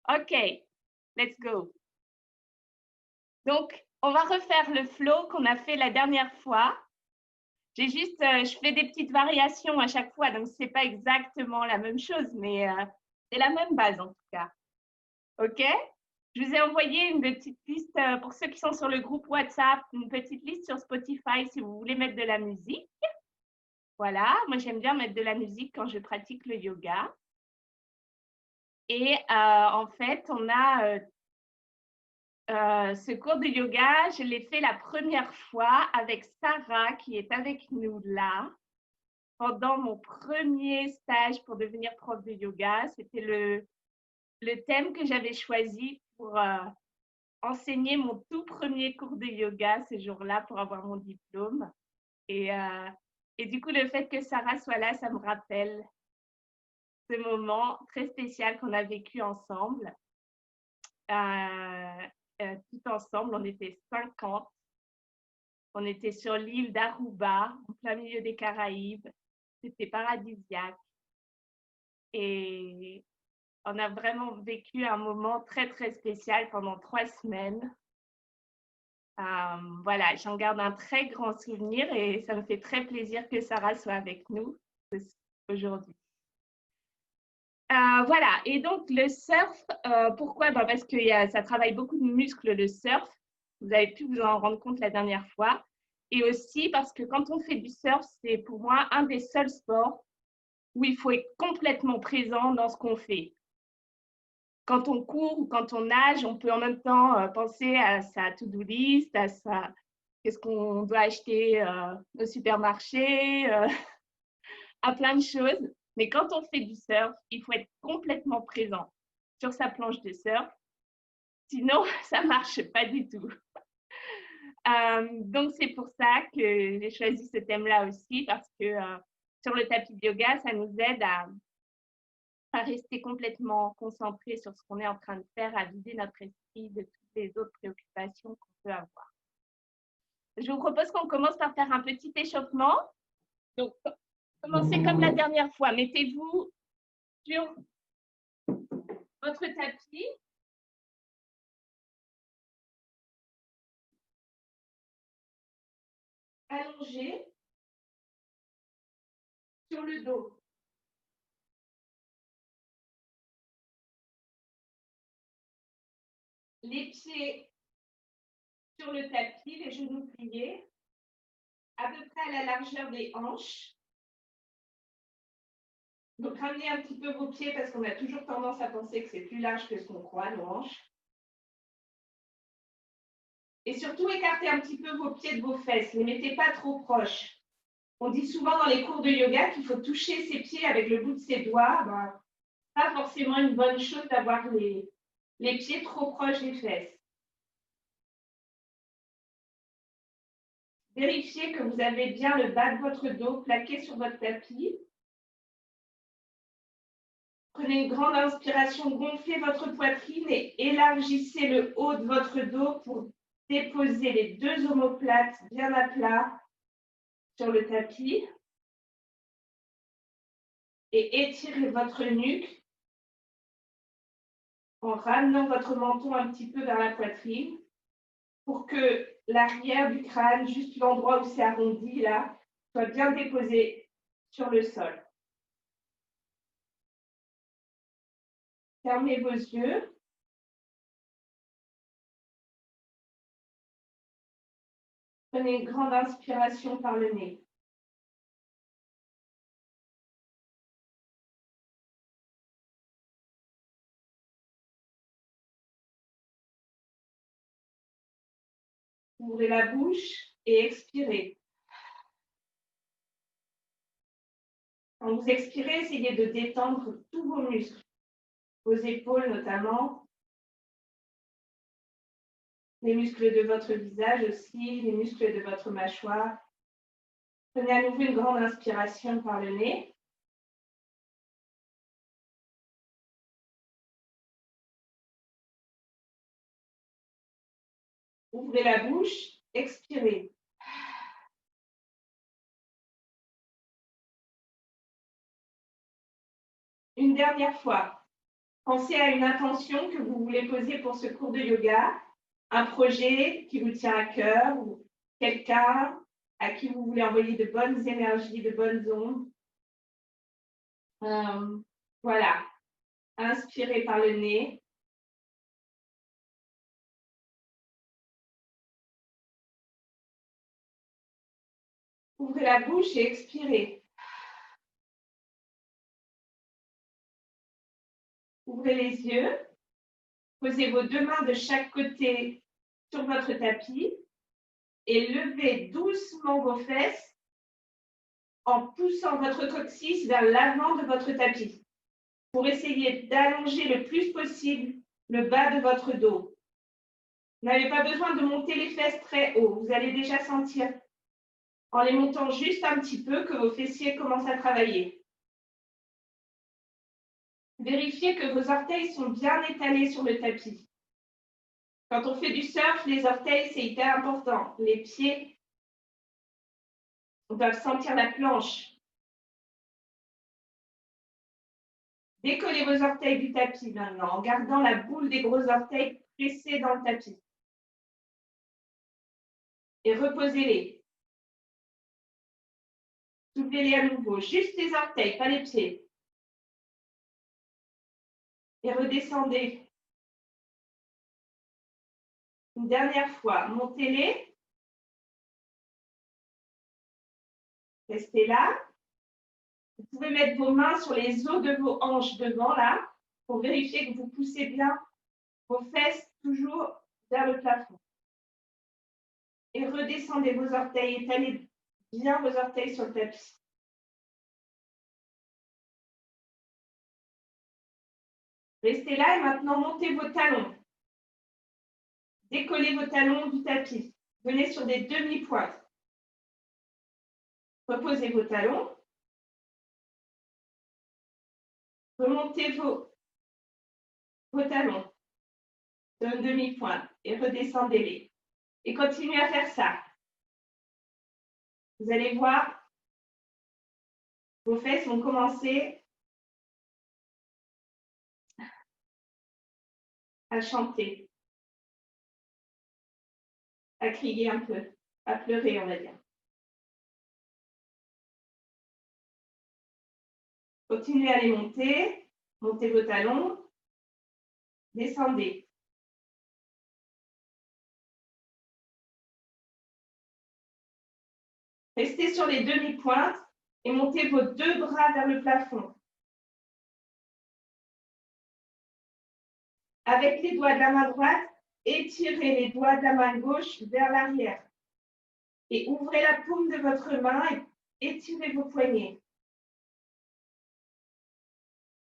OK, let's go. Donc, on va refaire le flow qu'on a fait la dernière fois. J'ai juste, je fais des petites variations à chaque fois, donc ce n'est pas exactement la même chose, mais c'est la même base en tout cas. OK? Je vous ai envoyé une petite liste pour ceux qui sont sur le groupe WhatsApp, une petite liste sur Spotify si vous voulez mettre de la musique. Voilà, moi j'aime bien mettre de la musique quand je pratique le yoga. Et en fait, on a ce cours de yoga, je l'ai fait la première fois avec Sarah qui est avec nous là. Pendant mon premier stage pour devenir prof de yoga, c'était le thème que j'avais choisi pour enseigner mon tout premier cours de yoga ce jour-là pour avoir mon diplôme. Et du coup, le fait que Sarah soit là, ça me rappelle ce moment très spécial qu'on a vécu ensemble. Tout ensemble, on était 50. On était sur l'île d'Aruba, en plein milieu des Caraïbes. C'était paradisiaque. Et on a vraiment vécu un moment très, très spécial pendant 3 semaines. Voilà, j'en garde un très grand souvenir et ça me fait très plaisir que Sarah soit avec nous aujourd'hui. Voilà, et donc le surf, pourquoi? Parce que ça travaille beaucoup de muscles, le surf. Vous avez pu vous en rendre compte la dernière fois. Et aussi parce que quand on fait du surf, c'est pour moi un des seuls sports où il faut être complètement présent dans ce qu'on fait. Quand on court ou quand on nage, on peut en même temps penser à sa to-do list, à qu'est-ce qu'on doit acheter au supermarché, à plein de choses. Mais quand on fait du surf, il faut être complètement présent sur sa planche de surf. Sinon, ça ne marche pas du tout. Donc, c'est pour ça que j'ai choisi ce thème-là aussi, parce que sur le tapis de yoga, ça nous aide à rester complètement concentré sur ce qu'on est en train de faire, à vider notre esprit de toutes les autres préoccupations qu'on peut avoir. Je vous propose qu'on commence par faire un petit échauffement. Donc, commencez comme la dernière fois. Mettez-vous sur votre tapis. Allongé sur le dos. Les pieds sur le tapis, les genoux pliés, à peu près à la largeur des hanches. Donc, ramenez un petit peu vos pieds parce qu'on a toujours tendance à penser que c'est plus large que ce qu'on croit, nos hanches. Et surtout, écartez un petit peu vos pieds de vos fesses. Ne les mettez pas trop proches. On dit souvent dans les cours de yoga qu'il faut toucher ses pieds avec le bout de ses doigts. Ben, pas forcément une bonne chose d'avoir les pieds trop proches des fesses. Vérifiez que vous avez bien le bas de votre dos plaqué sur votre tapis. Prenez une grande inspiration, gonflez votre poitrine et élargissez le haut de votre dos pour déposer les deux omoplates bien à plat sur le tapis. Et étirez votre nuque en ramenant votre menton un petit peu vers la poitrine pour que l'arrière du crâne, juste l'endroit où c'est arrondi là, soit bien déposé sur le sol. Fermez vos yeux. Prenez une grande inspiration par le nez. Ouvrez la bouche et expirez. Quand vous expirez, essayez de détendre tous vos muscles, vos épaules notamment, les muscles de votre visage aussi, les muscles de votre mâchoire. Prenez à nouveau une grande inspiration par le nez. Ouvrez la bouche, expirez. Une dernière fois. Pensez à une intention que vous voulez poser pour ce cours de yoga, un projet qui vous tient à cœur ou quelqu'un à qui vous voulez envoyer de bonnes énergies, de bonnes ondes. Voilà. Inspirez par le nez. Ouvrez la bouche et expirez. Ouvrez les yeux. Posez vos deux mains de chaque côté sur votre tapis et levez doucement vos fesses en poussant votre coccyx vers l'avant de votre tapis pour essayer d'allonger le plus possible le bas de votre dos. Vous n'avez pas besoin de monter les fesses très haut. Vous allez déjà sentir, en les montant juste un petit peu, que vos fessiers commencent à travailler. Vérifiez que vos orteils sont bien étalés sur le tapis. Quand on fait du surf, les orteils, c'est hyper important. Les pieds doivent sentir la planche. Décollez vos orteils du tapis maintenant, en gardant la boule des gros orteils pressés dans le tapis. Et reposez-les. Soulevez-les à nouveau, juste les orteils, pas les pieds. Et redescendez. Une dernière fois, montez-les. Restez là. Vous pouvez mettre vos mains sur les os de vos hanches devant là, pour vérifier que vous poussez bien vos fesses toujours vers le plafond. Et redescendez vos orteils, étalez bien vos orteils sur le tapis. Restez là et maintenant montez vos talons. Décollez vos talons du tapis. Venez sur des demi-pointes. Reposez vos talons. Remontez vos talons de demi-pointe et redescendez-les. Et continuez à faire ça. Vous allez voir, vos fesses vont commencer à chanter, à crier un peu, à pleurer, on va dire. Continuez à les monter. Montez vos talons. Descendez. Restez sur les demi-pointes et montez vos deux bras vers le plafond. Avec les doigts de la main droite, étirez les doigts de la main gauche vers l'arrière. Et ouvrez la paume de votre main et étirez vos poignets.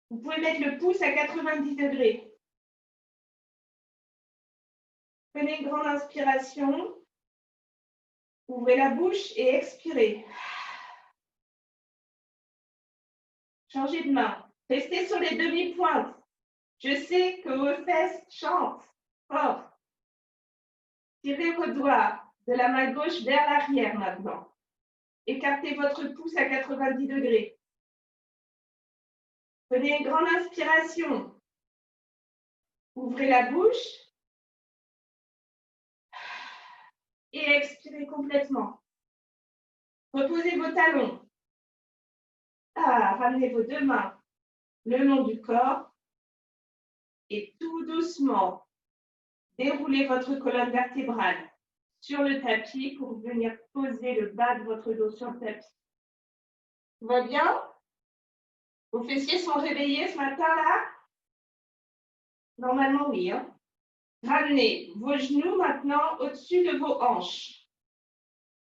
Vous pouvez mettre le pouce à 90 degrés. Prenez une grande inspiration. Ouvrez la bouche et expirez. Changez de main. Restez sur les demi-pointes. Je sais que vos fesses chantent fort. Tirez vos doigts de la main gauche vers l'arrière maintenant. Écartez votre pouce à 90 degrés. Prenez une grande inspiration. Ouvrez la bouche. Et expirez complètement. Reposez vos talons. Ramenez vos deux mains le long du corps. Et tout doucement, déroulez votre colonne vertébrale sur le tapis pour venir poser le bas de votre dos sur le tapis. Tout va bien? Vos fessiers sont réveillés ce matin-là? Normalement, oui. Hein? Ramenez vos genoux maintenant au-dessus de vos hanches.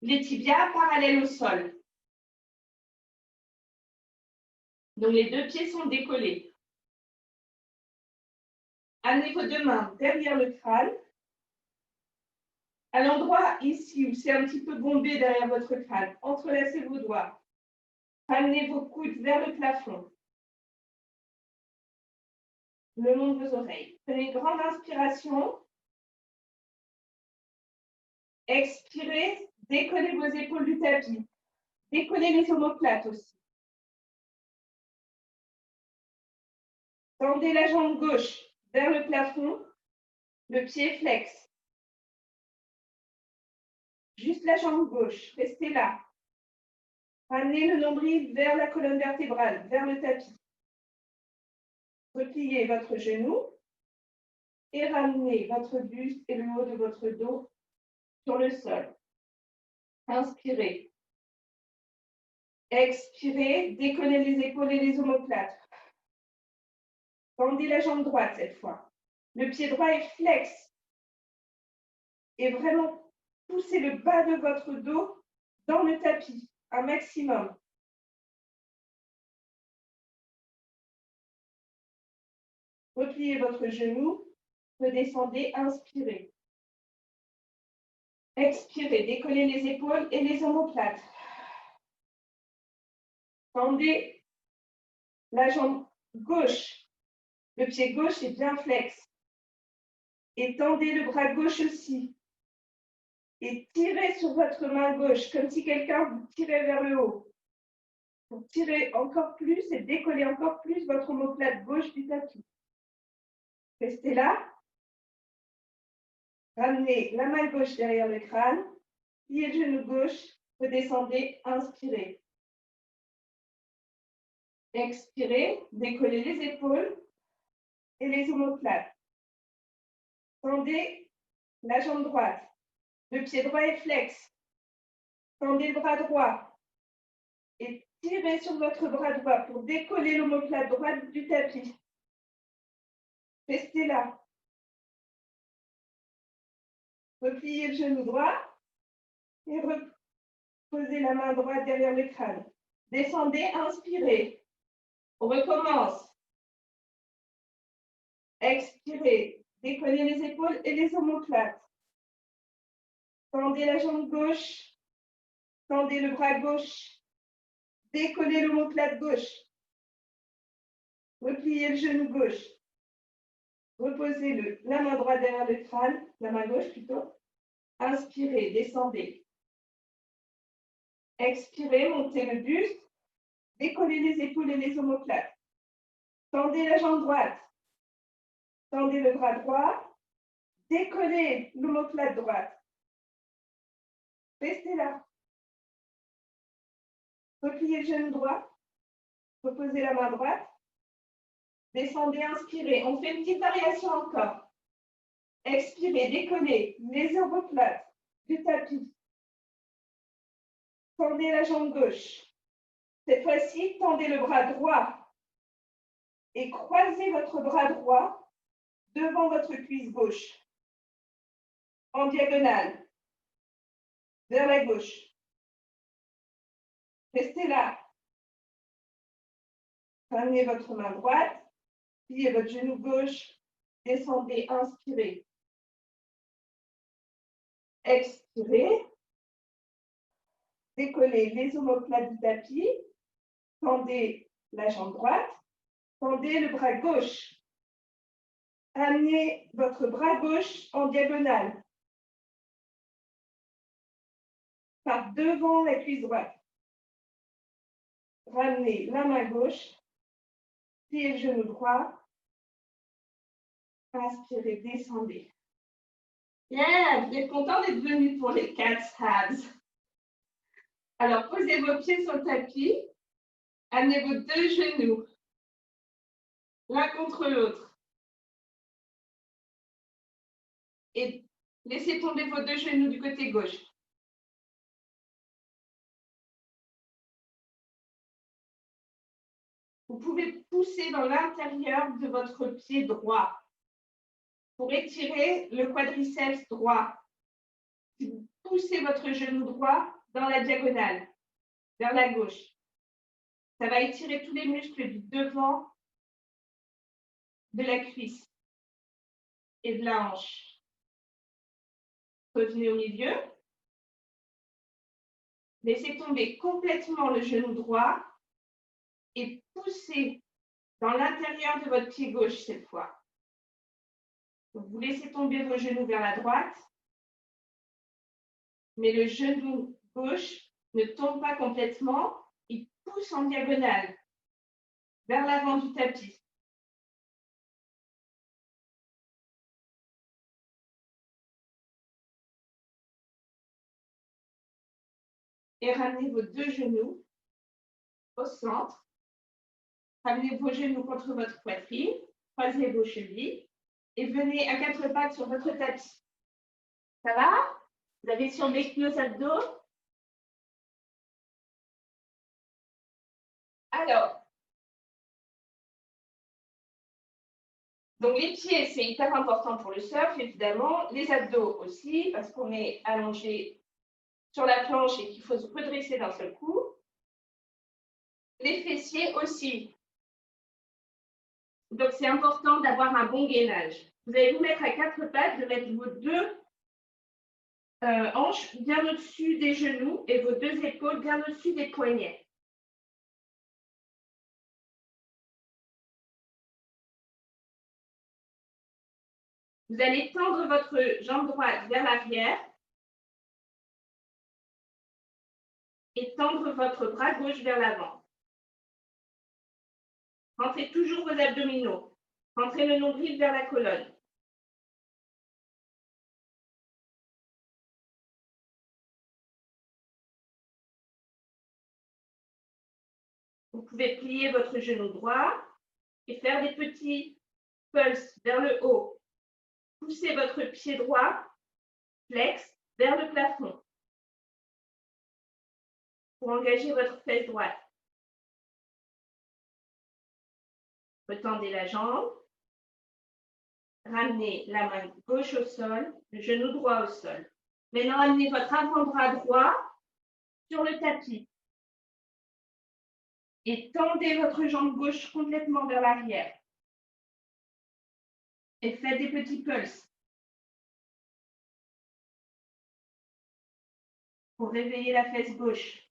Les tibias parallèles au sol. Donc, les deux pieds sont décollés. Amenez vos deux mains derrière le crâne. À l'endroit ici où c'est un petit peu bombé derrière votre crâne, entrelacez vos doigts. Ramenez vos coudes vers le plafond. Le long de vos oreilles. Prenez une grande inspiration. Expirez, décollez vos épaules du tapis. Décollez les omoplates aussi. Tendez la jambe gauche vers le plafond, le pied flex. Juste la jambe gauche, restez là. Ramenez le nombril vers la colonne vertébrale, vers le tapis. Repliez votre genou et ramenez votre buste et le haut de votre dos sur le sol. Inspirez. Expirez, décollez les épaules et les omoplates. Tendez la jambe droite cette fois. Le pied droit est flex. Et vraiment, poussez le bas de votre dos dans le tapis, un maximum. Repliez votre genou, redescendez, inspirez. Expirez, décollez les épaules et les omoplates. Tendez la jambe gauche. Le pied gauche est bien flex. Et tendez le bras gauche aussi. Et tirez sur votre main gauche, comme si quelqu'un vous tirait vers le haut. Pour tirer encore plus et décoller encore plus votre omoplate gauche du tapis. Restez là. Ramenez la main gauche derrière le crâne. Pliez le genou gauche. Redescendez, inspirez. Expirez, décollez les épaules et les omoplates. Tendez la jambe droite. Le pied droit est flex. Tendez le bras droit et tirez sur votre bras droit pour décoller l'omoplate droite du tapis. Restez là. Repliez le genou droit et reposez la main droite derrière le crâne. Descendez, inspirez. On recommence. Expirez. Décollez les épaules et les omoplates. Tendez la jambe gauche. Tendez le bras gauche. Décollez l'omoplate gauche. Repliez le genou gauche. Reposez la main droite derrière le crâne, la main gauche plutôt. Inspirez, descendez. Expirez, montez le buste. Décollez les épaules et les omoplates. Tendez la jambe droite. Tendez le bras droit. Décollez l'omoplate droite. Restez là. Repliez le genou droit. Reposez la main droite. Descendez, inspirez. On fait une petite variation encore. Expirez, décollez les omoplates du tapis. Tendez la jambe gauche. Cette fois-ci, tendez le bras droit et croisez votre bras droit devant votre cuisse gauche, en diagonale, vers la gauche. Restez là. Ramenez votre main droite, pliez votre genou gauche, descendez, inspirez. Expirez. Décollez les omoplates du tapis. Tendez la jambe droite. Tendez le bras gauche. Amenez votre bras gauche en diagonale. Par devant la cuisse droite. Ramenez la main gauche. Pliez le genou droit. Inspirez, descendez. Bien, vous êtes content d'être venu pour les Cat's Abs. Alors, posez vos pieds sur le tapis. Amenez vos deux genoux, l'un contre l'autre. Et laissez tomber vos deux genoux du côté gauche. Vous pouvez pousser dans l'intérieur de votre pied droit pour étirer le quadriceps droit. Si vous poussez votre genou droit dans la diagonale, vers la gauche, ça va étirer tous les muscles du devant de la cuisse et de la hanche. Revenez au milieu. Laissez tomber complètement le genou droit et poussez dans l'intérieur de votre pied gauche cette fois. Donc, vous laissez tomber vos genoux vers la droite, mais le genou gauche ne tombe pas complètement, il pousse en diagonale vers l'avant du tapis. et ramenez vos deux genoux au centre. Ramenez vos genoux contre votre poitrine, croisez vos chevilles et venez à quatre pattes sur votre tapis. Ça va? Vous avez survécu aux abdos? Alors, donc les pieds, c'est hyper important pour le surf, évidemment. Les abdos aussi, parce qu'on est allongé sur la planche et qu'il faut se redresser d'un seul coup. Les fessiers aussi. Donc, c'est important d'avoir un bon gainage. Vous allez vous mettre à quatre pattes, de mettre vos deux hanches bien au-dessus des genoux et vos deux épaules bien au-dessus des poignets. Vous allez tendre votre jambe droite vers l'arrière et tendre votre bras gauche vers l'avant. Rentrez toujours vos abdominaux. Rentrez le nombril vers la colonne. Vous pouvez plier votre genou droit et faire des petits pulses vers le haut. Poussez votre pied droit, flex, vers le plafond pour engager votre fesse droite. Retendez la jambe. Ramenez la main gauche au sol, le genou droit au sol. Maintenant, amenez votre avant-bras droit sur le tapis. Et tendez votre jambe gauche complètement vers l'arrière. Et faites des petits pulses pour réveiller la fesse gauche.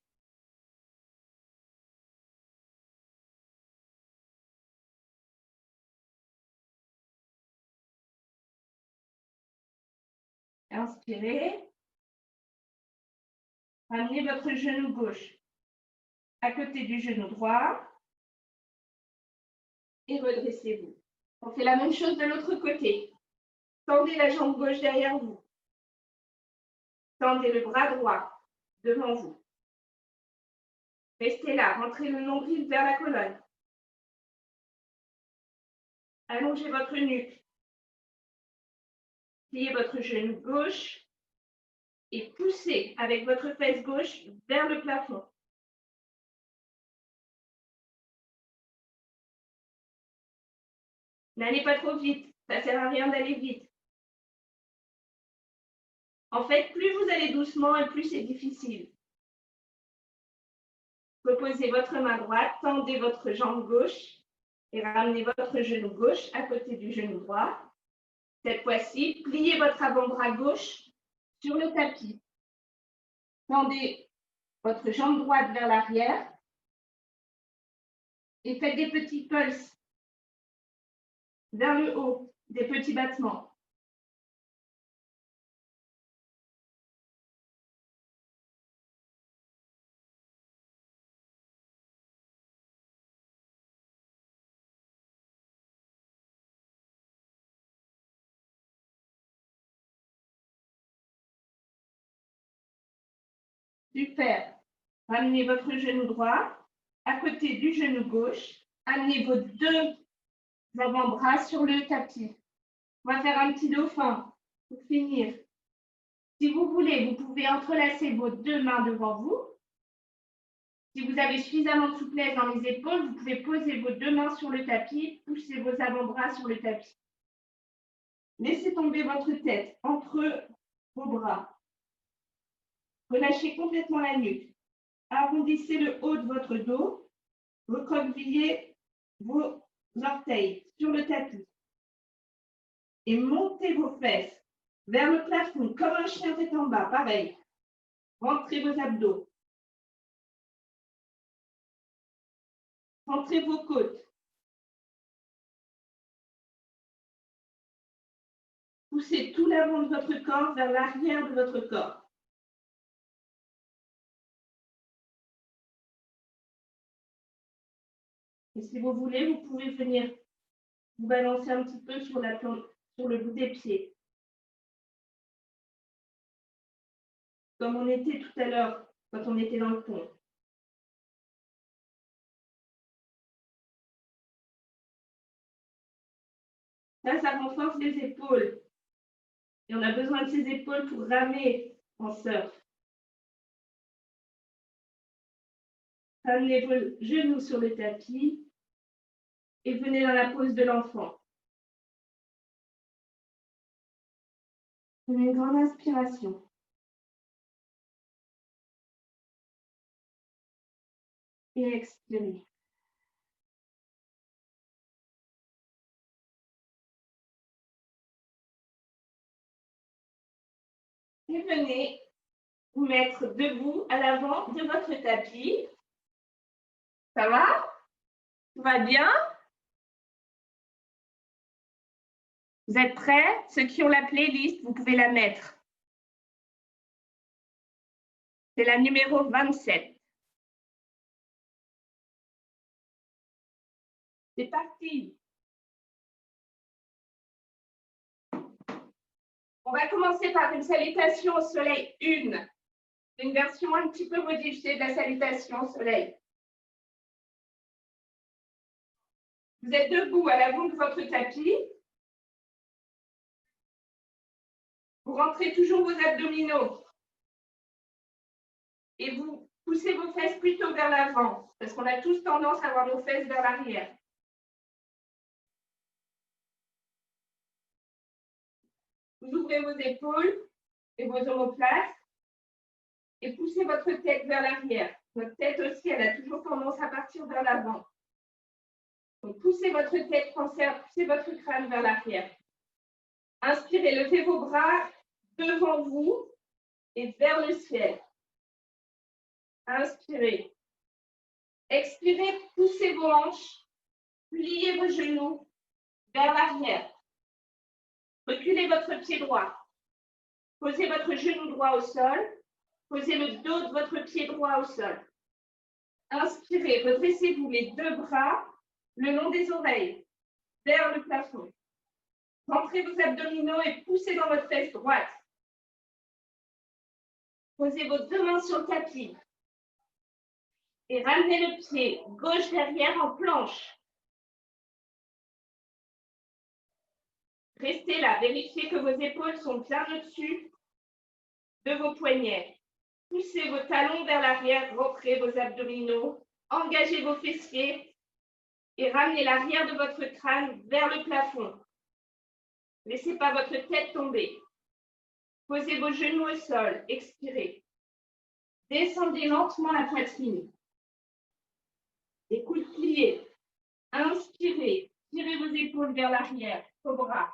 Inspirez. Ramenez votre genou gauche à côté du genou droit et redressez-vous. On fait la même chose de l'autre côté. Tendez la jambe gauche derrière vous. Tendez le bras droit devant vous. Restez là, rentrez le nombril vers la colonne. Allongez votre nuque. Pliez votre genou gauche et poussez avec votre fesse gauche vers le plafond. N'allez pas trop vite, ça ne sert à rien d'aller vite. En fait, plus vous allez doucement et plus c'est difficile. Reposez votre main droite, tendez votre jambe gauche et ramenez votre genou gauche à côté du genou droit. Cette fois-ci, pliez votre avant-bras gauche sur le tapis. Tendez votre jambe droite vers l'arrière et faites des petits pulses vers le haut, des petits battements. Super. Ramenez votre genou droit à côté du genou gauche. Amenez vos deux avant-bras sur le tapis. On va faire un petit dauphin pour finir. Si vous voulez, vous pouvez entrelacer vos deux mains devant vous. Si vous avez suffisamment de souplesse dans les épaules, vous pouvez poser vos deux mains sur le tapis, pousser vos avant-bras sur le tapis. Laissez tomber votre tête entre vos bras. Relâchez complètement la nuque. Arrondissez le haut de votre dos. Recroquevillez vos orteils sur le tapis. Et montez vos fesses vers le plafond comme un chien tête en bas. Pareil. Rentrez vos abdos. Rentrez vos côtes. Poussez tout l'avant de votre corps vers l'arrière de votre corps. Et si vous voulez, vous pouvez venir vous balancer un petit peu sur le bout des pieds. Comme on était tout à l'heure quand on était dans le pont. Ça renforce les épaules. Et on a besoin de ces épaules pour ramer en surf. Ramenez vos genoux sur le tapis et venez dans la pose de l'enfant. Prenez une grande inspiration. Et expirez. Et venez vous mettre debout à l'avant de votre tapis. Ça va? Tout va bien? Vous êtes prêts? Ceux qui ont la playlist, vous pouvez la mettre. C'est la numéro 27. C'est parti. On va commencer par une salutation au soleil 1. C'est une version un petit peu modifiée de la salutation au soleil. Vous êtes debout à l'avant de votre tapis. Vous rentrez toujours vos abdominaux. Et vous poussez vos fesses plutôt vers l'avant, parce qu'on a tous tendance à avoir nos fesses vers l'arrière. Vous ouvrez vos épaules et vos omoplates et poussez votre tête vers l'arrière. Votre tête aussi, elle a toujours tendance à partir vers l'avant. Donc, poussez votre tête française, poussez votre crâne vers l'arrière. Inspirez, levez vos bras devant vous et vers le ciel. Inspirez. Expirez, poussez vos hanches, pliez vos genoux vers l'arrière. Reculez votre pied droit. Posez votre genou droit au sol. Posez le dos de votre pied droit au sol. Inspirez, redressez-vous les deux bras le long des oreilles, vers le plafond. Rentrez vos abdominaux et poussez dans votre fesse droite. Posez vos deux mains sur le tapis. Et ramenez le pied gauche derrière en planche. Restez là, vérifiez que vos épaules sont bien au-dessus de vos poignets. Poussez vos talons vers l'arrière, rentrez vos abdominaux, engagez vos fessiers et ramenez l'arrière de votre crâne vers le plafond. Laissez pas votre tête tomber. Posez vos genoux au sol, expirez. Descendez lentement la poitrine. Les coudes pliés. Inspirez, tirez vos épaules vers l'arrière, cobra.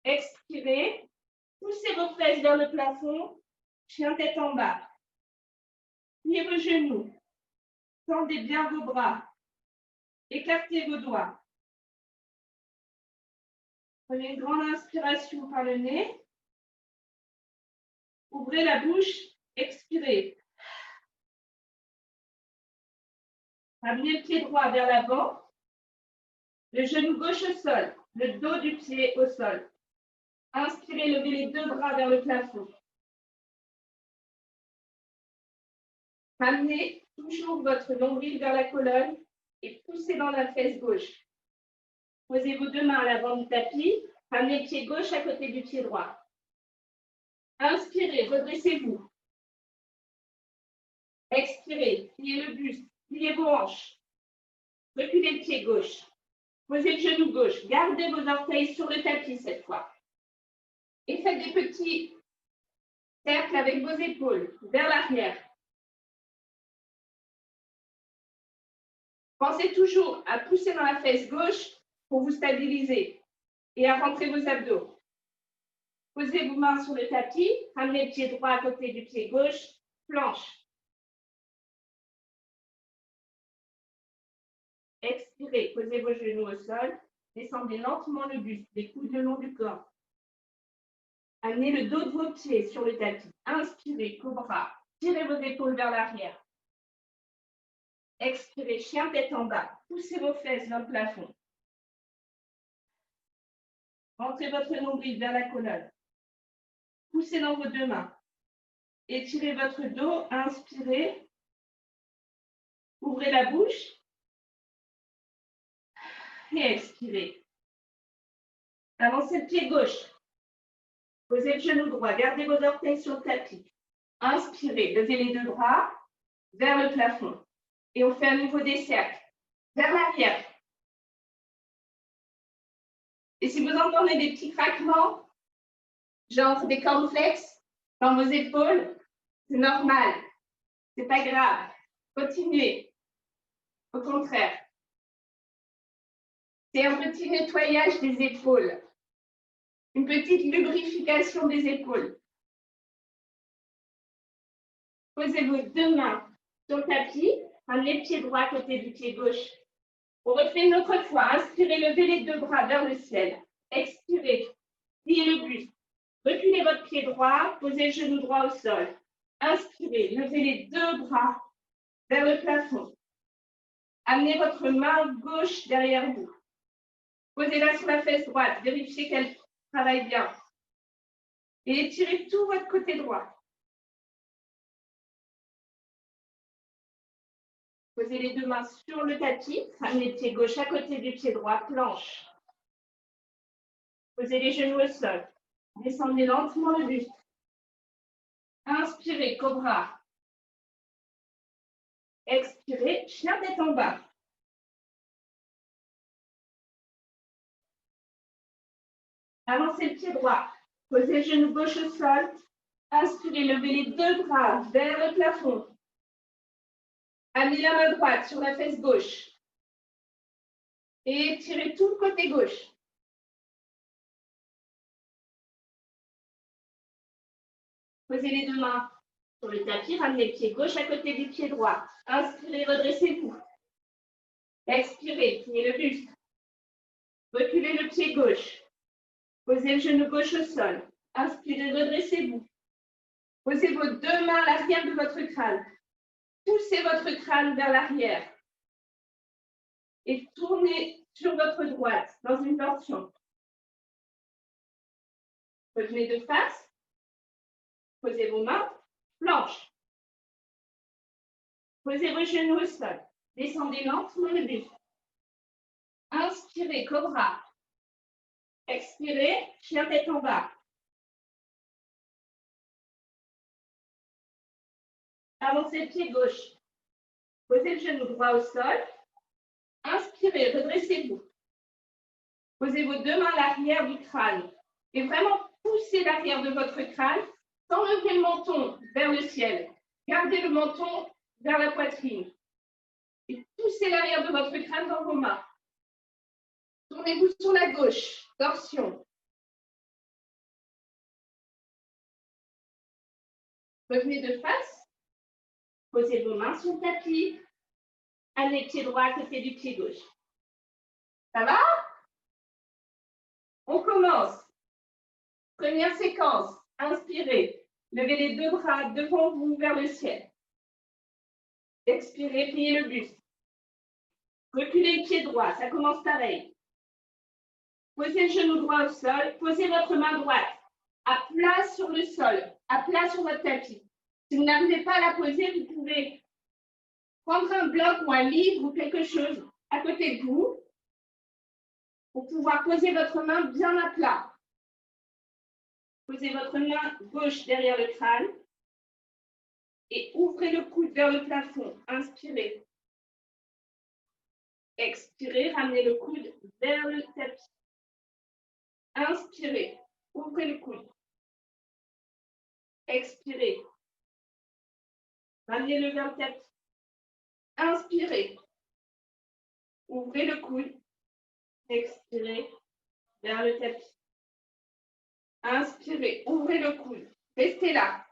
Expirez, poussez vos fesses vers le plafond, chien tête en bas. Pliez vos genoux, tendez bien vos bras, écartez vos doigts. Prenez une grande inspiration par le nez. Ouvrez la bouche, expirez. Ramenez le pied droit vers l'avant, le genou gauche au sol, le dos du pied au sol. Inspirez, levez les deux bras vers le plafond. Ramenez toujours votre nombril vers la colonne et poussez dans la fesse gauche. Posez vos deux mains à l'avant du tapis, ramenez le pied gauche à côté du pied droit. Inspirez, redressez-vous. Expirez, pliez le buste, pliez vos hanches. Reculez le pied gauche. Posez le genou gauche. Gardez vos orteils sur le tapis cette fois. Et faites des petits cercles avec vos épaules vers l'arrière. Pensez toujours à pousser dans la fesse gauche pour vous stabiliser et à rentrer vos abdos. Posez vos mains sur le tapis, ramenez le pied droit à côté du pied gauche, planche. Expirez, posez vos genoux au sol, descendez lentement le buste, les coudes le long du corps. Amenez le dos de vos pieds sur le tapis. Inspirez, cobra, tirez vos épaules vers l'arrière. Expirez, chien tête en bas, poussez vos fesses vers le plafond. Rentrez votre nombril vers la colonne. Poussez dans vos deux mains. Étirez votre dos, inspirez. Ouvrez la bouche et expirez. Avancez le pied gauche. Posez le genou droit. Gardez vos orteils sur le tapis. Inspirez. Levez les deux bras vers le plafond. Et on fait à nouveau des cercles. Vers l'arrière. Et si vous entendez des petits craquements, genre des cornflakes dans vos épaules, c'est normal. C'est pas grave. Continuez. Au contraire. C'est un petit nettoyage des épaules. Une petite lubrification des épaules. Posez vos deux mains sur le tapis. Amenez le pied droit à côté du pied gauche. On refait une autre fois. Inspirez, levez les deux bras vers le ciel. Expirez. Pliez le buste. Reculez votre pied droit. Posez le genou droit au sol. Inspirez. Levez les deux bras vers le plafond. Amenez votre main gauche derrière vous. Posez-la sur la fesse droite. Vérifiez qu'elle travaille bien. Et étirez tout votre côté droit. Posez les deux mains sur le tapis. Amenez le pied gauche à côté du pied droit. Planche. Posez les genoux au sol. Descendez lentement le buste. Inspirez, cobra. Expirez, chien tête en bas. Avancez le pied droit. Posez le genou gauche au sol. Inspirez, levez les deux bras vers le plafond. Amenez la main droite sur la fesse gauche. Et étirez tout le côté gauche. Posez les deux mains sur le tapis. Ramenez le pied gauche à côté du pied droit. Inspirez, redressez-vous. Expirez, pliez le buste. Reculez le pied gauche. Posez le genou gauche au sol. Inspirez, redressez-vous. Posez vos deux mains à l'arrière de votre crâne. Poussez votre crâne vers l'arrière. Et tournez sur votre droite dans une torsion. Revenez de face. Posez vos mains. Planche. Posez vos genoux au sol. Descendez lentement le buste. Inspirez, cobra. Expirez, chien tête en bas. Avancez le pied gauche. Posez le genou droit au sol. Inspirez, redressez-vous. Posez vos deux mains à l'arrière du crâne. Et vraiment poussez l'arrière de votre crâne sans lever le menton vers le ciel. Gardez le menton vers la poitrine. Et poussez l'arrière de votre crâne dans vos mains. Tournez-vous sur la gauche. Torsion. Revenez de face. Posez vos mains sur le tapis. Amenez le pied droit à côté du pied gauche. Ça va? On commence. Première séquence. Inspirez. Levez les deux bras devant vous vers le ciel. Expirez, pliez le buste. Reculez le pied droit, ça commence pareil. Posez le genou droit au sol. Posez votre main droite à plat sur le sol, à plat sur votre tapis. Si vous n'arrivez pas à la poser, vous pouvez prendre un bloc ou un livre ou quelque chose à côté de vous pour pouvoir poser votre main bien à plat. Posez votre main gauche derrière le crâne et ouvrez le coude vers le plafond. Inspirez. Expirez, ramenez le coude vers le tapis. Inspirez, ouvrez le coude. Expirez. Ramenez-le vers le tapis. Inspirez. Ouvrez le coude. Expirez vers le tapis. Inspirez. Ouvrez le coude. Restez là.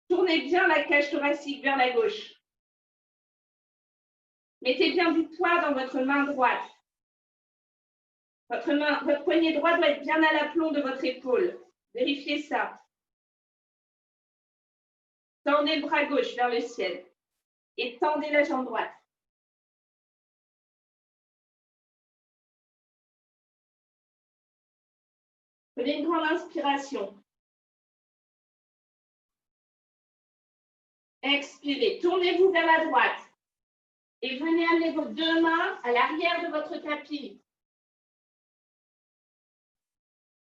Tournez bien la cage thoracique vers la gauche. Mettez bien du poids dans votre main droite. Votre poignet droit doit être bien à l'aplomb de votre épaule. Vérifiez ça. Tendez le bras gauche vers le ciel et tendez la jambe droite. Prenez une grande inspiration. Expirez. Tournez-vous vers la droite. Et venez amener vos deux mains à l'arrière de votre tapis.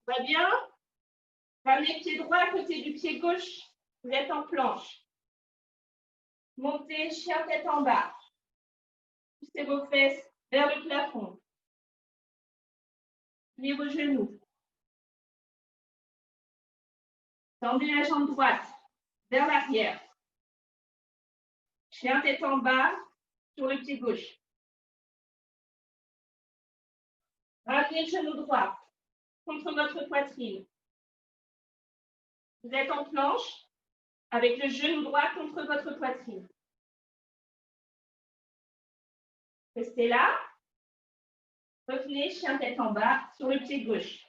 Va bien? Ramenez pied droit à côté du pied gauche. Vous êtes en planche. Montez, chien tête en bas. Poussez vos fesses vers le plafond. Pliez vos genoux. Tendez la jambe droite vers l'arrière. Chien tête en bas sur le pied gauche. Ramenez le genou droit contre votre poitrine. Vous êtes en planche avec le genou droit contre votre poitrine. Restez là. Revenez, chien tête en bas sur le pied gauche.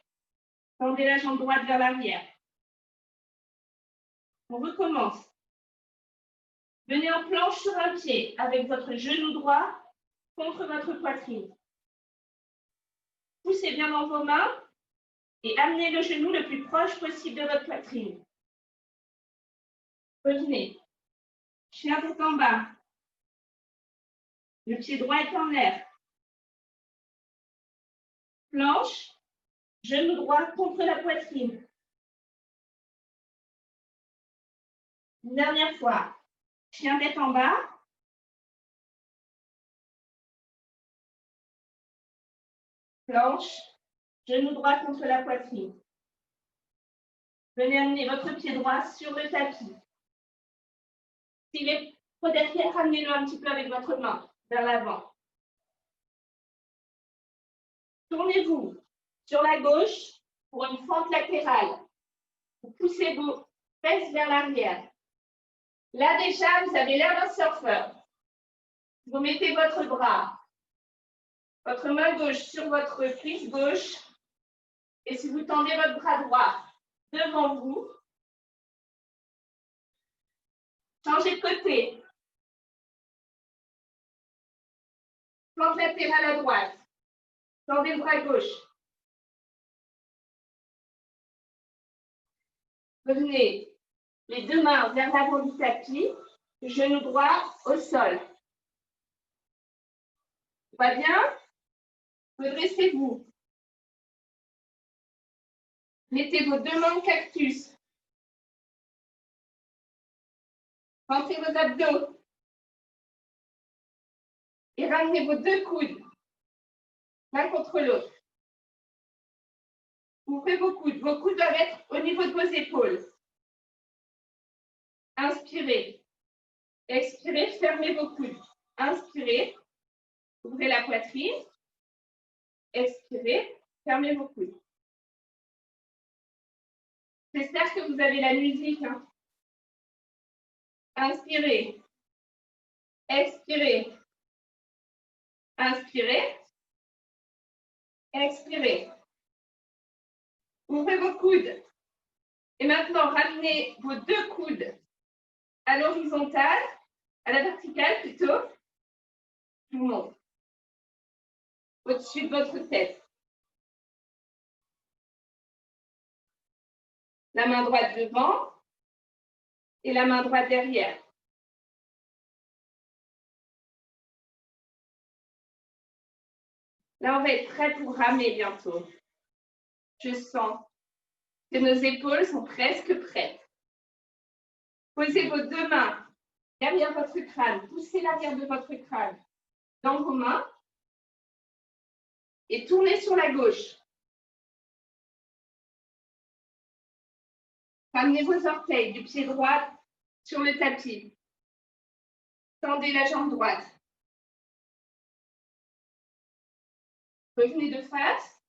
Tendez la jambe droite vers l'arrière. On recommence. Venez en planche sur un pied avec votre genou droit contre votre poitrine. Poussez bien dans vos mains et amenez le genou le plus proche possible de votre poitrine. Revenez. Chien tête en bas. Le pied droit est en l'air. Planche, genou droit contre la poitrine. Une dernière fois. Chien tête en bas. Planche, genou droit contre la poitrine. Venez amener votre pied droit sur le tapis. S'il est trop derrière, ramenez-le un petit peu avec votre main vers l'avant. Tournez-vous sur la gauche pour une fente latérale. Vous poussez vos fesses vers l'arrière. Là déjà, vous avez l'air d'un surfeur. Vous mettez votre bras, votre main gauche sur votre cuisse gauche. Et si vous tendez votre bras droit devant vous, changez de côté. Fente latérale à droite. Tendez le bras gauche. Revenez les deux mains vers l'avant du tapis, genou droit au sol. Va bien? Redressez-vous. Mettez vos deux mains en cactus. Rentrez vos abdos. Et ramenez vos deux coudes, l'un contre l'autre. Ouvrez vos coudes. Vos coudes doivent être au niveau de vos épaules. Inspirez. Expirez, fermez vos coudes. Inspirez. Ouvrez la poitrine. Expirez, fermez vos coudes. J'espère que vous avez la musique. Hein. Inspirez. Expirez. Inspirez. Expirez. Ouvrez vos coudes. Et maintenant, ramenez vos deux coudes à l'horizontale, à la verticale plutôt. Je vous montre. Au-dessus de votre tête. La main droite devant et la main droite derrière. Là, on va être prêt pour ramer bientôt. Je sens que nos épaules sont presque prêtes. Posez vos deux mains derrière votre crâne. Poussez l'arrière de votre crâne dans vos mains et tournez sur la gauche. Ramenez vos orteils du pied droit sur le tapis. Tendez la jambe droite. Revenez de face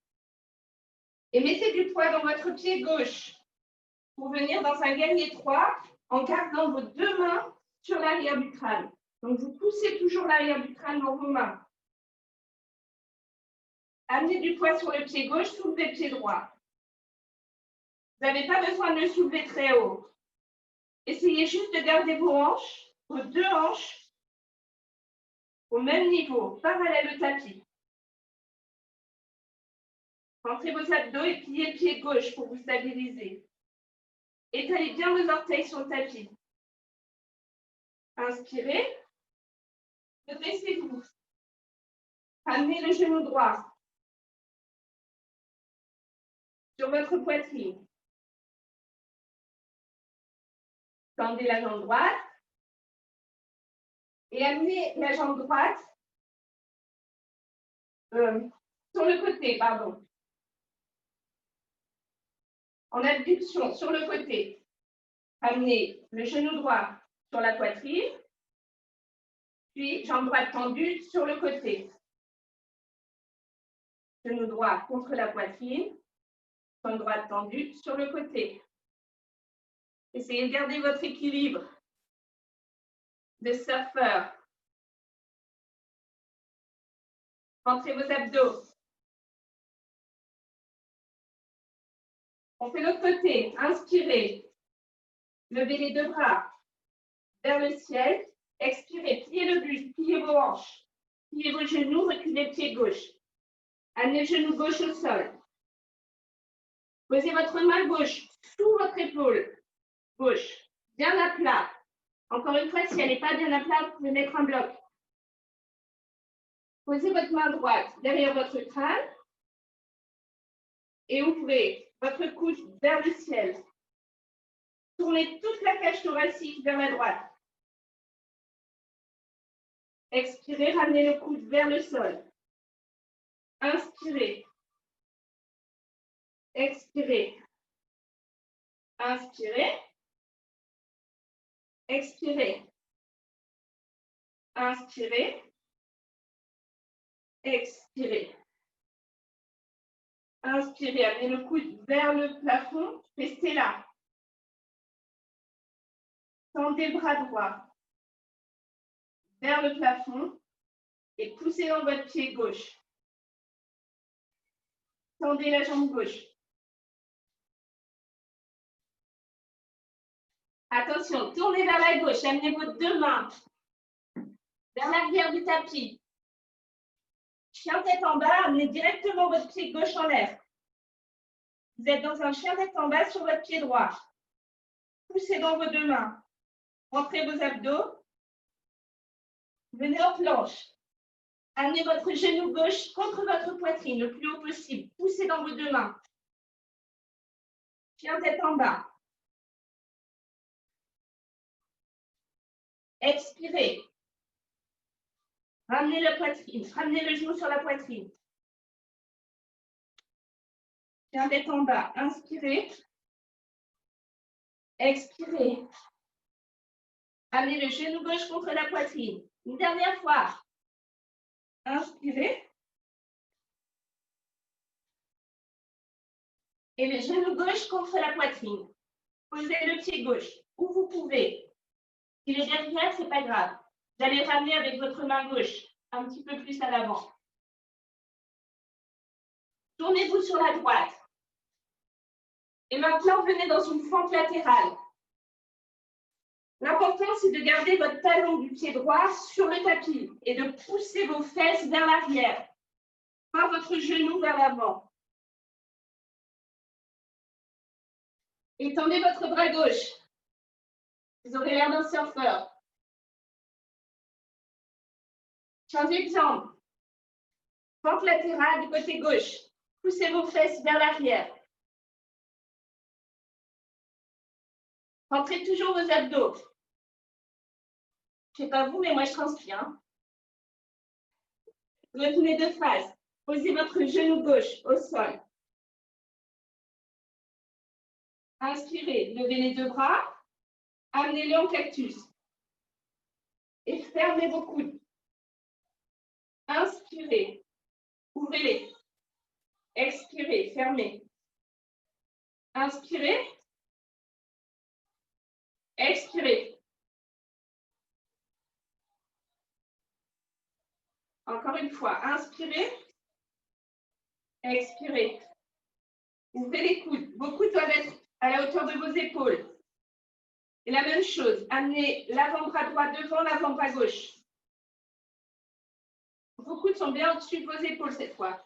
et mettez du poids dans votre pied gauche pour venir dans un gagne étroit en gardant vos deux mains sur l'arrière du crâne. Donc, vous poussez toujours l'arrière du crâne dans vos mains. Amenez du poids sur le pied gauche, soulevez le pied droit. Vous n'avez pas besoin de le soulever très haut. Essayez juste de garder vos hanches, vos deux hanches, au même niveau, parallèle au tapis. Rentrez vos abdos et pliez le pied gauche pour vous stabiliser. Étalez bien vos orteils sur le tapis. Inspirez. Redressez-vous. Ramenez le genou droit sur votre poitrine. Tendez la jambe droite et amenez la jambe droite sur le côté, pardon. En abduction, sur le côté. Amenez le genou droit sur la poitrine, puis jambe droite tendue sur le côté. Genou droit contre la poitrine, jambe droite tendue sur le côté. Essayez de garder votre équilibre de surfeur. Rentrez vos abdos. On fait l'autre côté. Inspirez. Levez les deux bras vers le ciel. Expirez. Pliez le buste. Pliez vos hanches. Pliez vos genoux. Reculez le pied gauche. Amenez le genou gauche au sol. Posez votre main gauche sous votre épaule gauche. Bien à plat. Encore une fois, si elle n'est pas bien à plat, vous pouvez mettre un bloc. Posez votre main droite derrière votre crâne et ouvrez votre coude vers le ciel. Tournez toute la cage thoracique vers la droite. Expirez, ramenez le coude vers le sol. Inspirez. Expirez. Inspirez. Expirez. Inspirez. Expirez. Inspirez, amenez le coude vers le plafond. Restez là. Tendez le bras droit vers le plafond et poussez dans votre pied gauche. Tendez la jambe gauche. Attention, tournez vers la gauche. Amenez vos deux mains vers l'arrière du tapis. Chien tête en bas, amenez directement votre pied gauche en l'air. Vous êtes dans un chien tête en bas sur votre pied droit. Poussez dans vos deux mains. Rentrez vos abdos. Venez en planche. Amenez votre genou gauche contre votre poitrine le plus haut possible. Poussez dans vos deux mains. Chien tête en bas. Expirez. Ramenez la poitrine. Ramenez le genou sur la poitrine. Chien tête en bas. Inspirez. Expirez. Amenez le genou gauche contre la poitrine. Une dernière fois. Inspirez. Et le genou gauche contre la poitrine. Posez le pied gauche où vous pouvez. S'il est derrière, ce n'est pas grave. Vous allez ramener avec votre main gauche un petit peu plus à l'avant. Tournez-vous sur la droite. Et maintenant, venez dans une fente latérale. L'important, c'est de garder votre talon du pied droit sur le tapis et de pousser vos fesses vers l'arrière, pas votre genou vers l'avant. Étendez votre bras gauche. Vous aurez l'air d'un surfeur. Changez de jambe. Fente latérale du côté gauche. Poussez vos fesses vers l'arrière. Rentrez toujours vos abdos. Je ne sais pas vous, mais moi je transpire. Revenez de face. Posez votre genou gauche au sol. Inspirez, levez les deux bras. Amenez-les en cactus. Et fermez vos coudes. Inspirez. Ouvrez-les. Expirez, fermez. Inspirez. Expirez. Encore une fois, inspirez. Expirez. Ouvrez les coudes. Vos coudes doivent être à la hauteur de vos épaules. Et la même chose, amenez l'avant-bras droit devant, l'avant-bras gauche. Vos coudes sont bien au-dessus de vos épaules cette fois.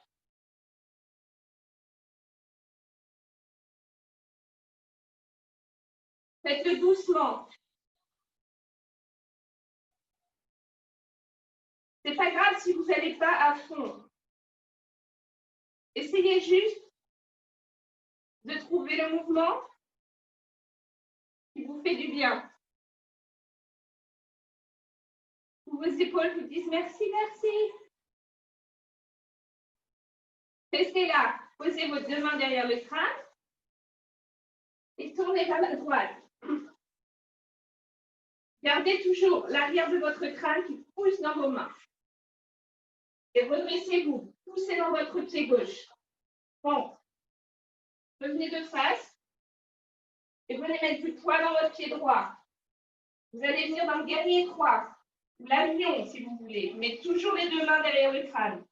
Faites-le doucement. Ce n'est pas grave si vous n'allez pas à fond. Essayez juste de trouver le mouvement qui vous fait du bien. Vos épaules vous disent merci, merci. Restez là. Posez vos deux mains derrière le crâne et tournez vers la droite. Gardez toujours l'arrière de votre crâne qui pousse dans vos mains. Et redressez-vous. Poussez dans votre pied gauche. Bon. Revenez de face. Et venez mettre du poids dans votre pied droit. Vous allez venir dans le guerrier étroit. Ou l'avion, si vous voulez. Mais toujours les deux mains derrière le crâne.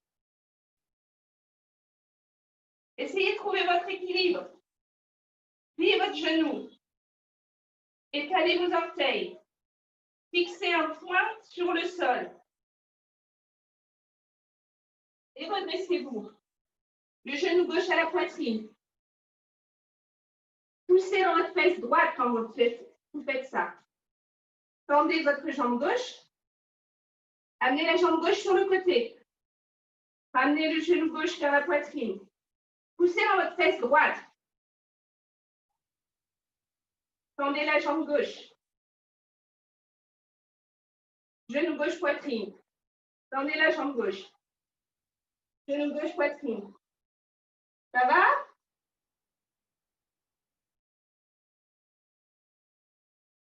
Essayez de trouver votre équilibre. Pliez votre genou. Étalez vos orteils. Fixez un point sur le sol. Et redressez-vous. Le genou gauche à la poitrine. Poussez dans votre fesse droite quand vous faites ça. Tendez votre jambe gauche. Amenez la jambe gauche sur le côté. Ramenez le genou gauche vers la poitrine. Poussez dans votre fesse droite. Tendez la jambe gauche. Genou gauche, poitrine. Tendez la jambe gauche. Genou gauche, poitrine. Ça va?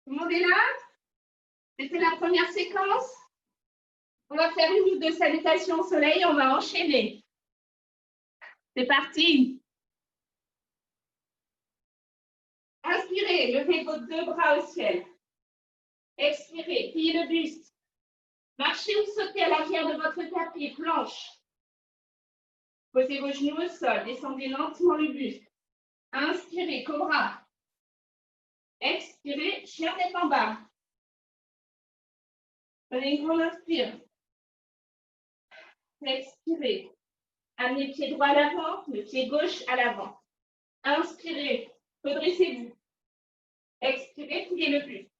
Tout le monde est là? C'était la première séquence. On va faire une ou deux salutations au soleil. On va enchaîner. C'est parti. Inspirez, levez vos deux bras au ciel. Expirez, pliez le buste. Marchez ou sautez à l'arrière de votre tapis, planche. Posez vos genoux au sol, descendez lentement le buste. Inspirez, cobra. Expirez, chien tête en bas. Prenez une grande inspire. Expirez. Amenez le pied droit à l'avant, le pied gauche à l'avant. Inspirez, redressez-vous. Expirez, pliez le buste.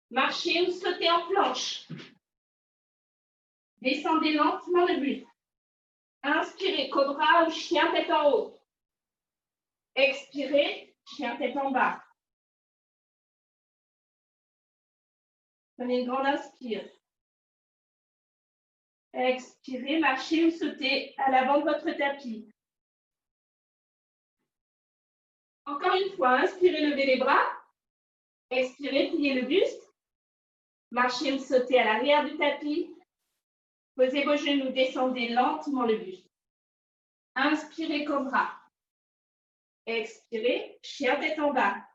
Marchez ou sautez en planche. Descendez lentement le buste. Inspirez, cobra ou chien tête en haut. Expirez, chien tête en bas. Prenez une grande inspire. Expirez, marchez ou sautez à l'avant de votre tapis. Encore une fois, inspirez, levez les bras. Expirez, pliez le buste. Marchez ou sautez à l'arrière du tapis. Posez vos genoux, descendez lentement le buste. Inspirez, cobra. Expirez, chien tête en bas.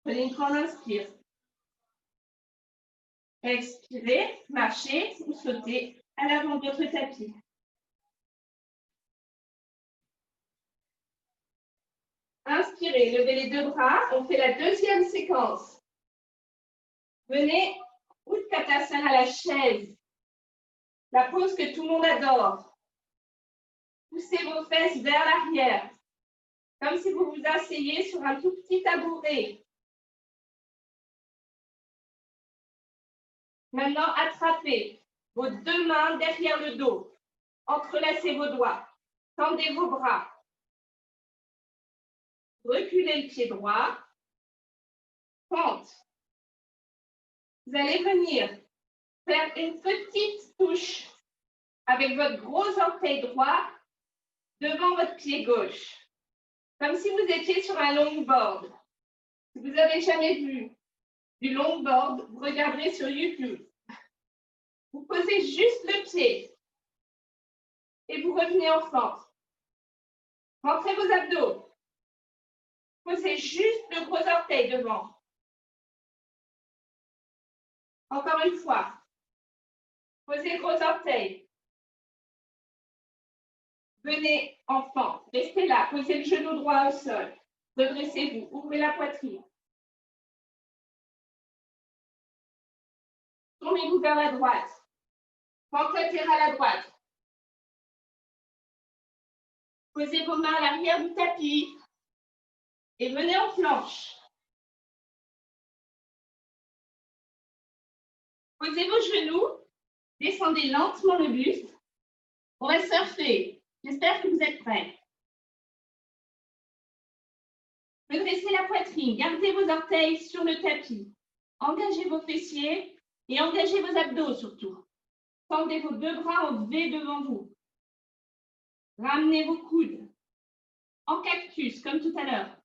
Prenez une grande inspire. Expirez, marchez ou sautez à l'avant de votre tapis. Inspirez, levez les deux bras. On fait la deuxième séquence. Venez, Utkatasana à la chaise. La pose que tout le monde adore. Poussez vos fesses vers l'arrière. Comme si vous vous asseyez sur un tout petit tabouret. Maintenant, attrapez vos deux mains derrière le dos. Entrelacez vos doigts. Tendez vos bras. Reculez le pied droit. Pente. Vous allez venir faire une petite touche avec votre gros orteil droit devant votre pied gauche. Comme si vous étiez sur un longboard. Si vous n'avez jamais vu du longboard, vous regarderez sur YouTube. Vous posez juste le pied et vous revenez en fente. Rentrez vos abdos. Posez juste le gros orteil devant. Encore une fois. Posez le gros orteil. Venez en fente. Restez là. Posez le genou droit au sol. Redressez-vous. Ouvrez la poitrine. Tournez-vous vers la droite. Pente à la droite. Posez vos mains à l'arrière du tapis. Et venez en planche. Posez vos genoux, descendez lentement le buste. On va surfer. J'espère que vous êtes prêts. Redressez la poitrine, gardez vos orteils sur le tapis. Engagez vos fessiers et engagez vos abdos surtout. Tendez vos deux bras en V devant vous. Ramenez vos coudes. En cactus, comme tout à l'heure.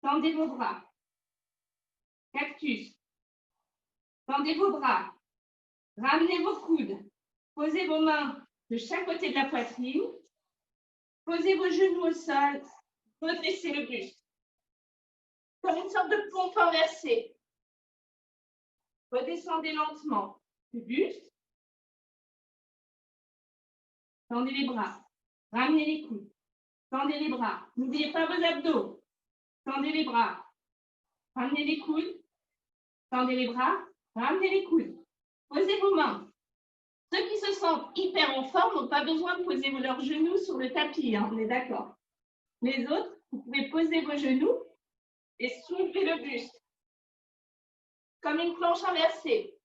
Tendez vos bras. Cactus. Tendez vos bras. Ramenez vos coudes. Posez vos mains de chaque côté de la poitrine. Posez vos genoux au sol. Redressez le buste. Comme une sorte de pompe inversée. Redescendez lentement le buste. Tendez les bras. Ramenez les coudes. Tendez les bras. N'oubliez pas vos abdos. Tendez les bras. Ramenez les coudes. Tendez les bras. Ramenez les coudes. Posez vos mains. Ceux qui se sentent hyper en forme n'ont pas besoin de poser leurs genoux sur le tapis, hein, on est d'accord. Les autres, vous pouvez poser vos genoux et soulever le buste, comme une planche inversée.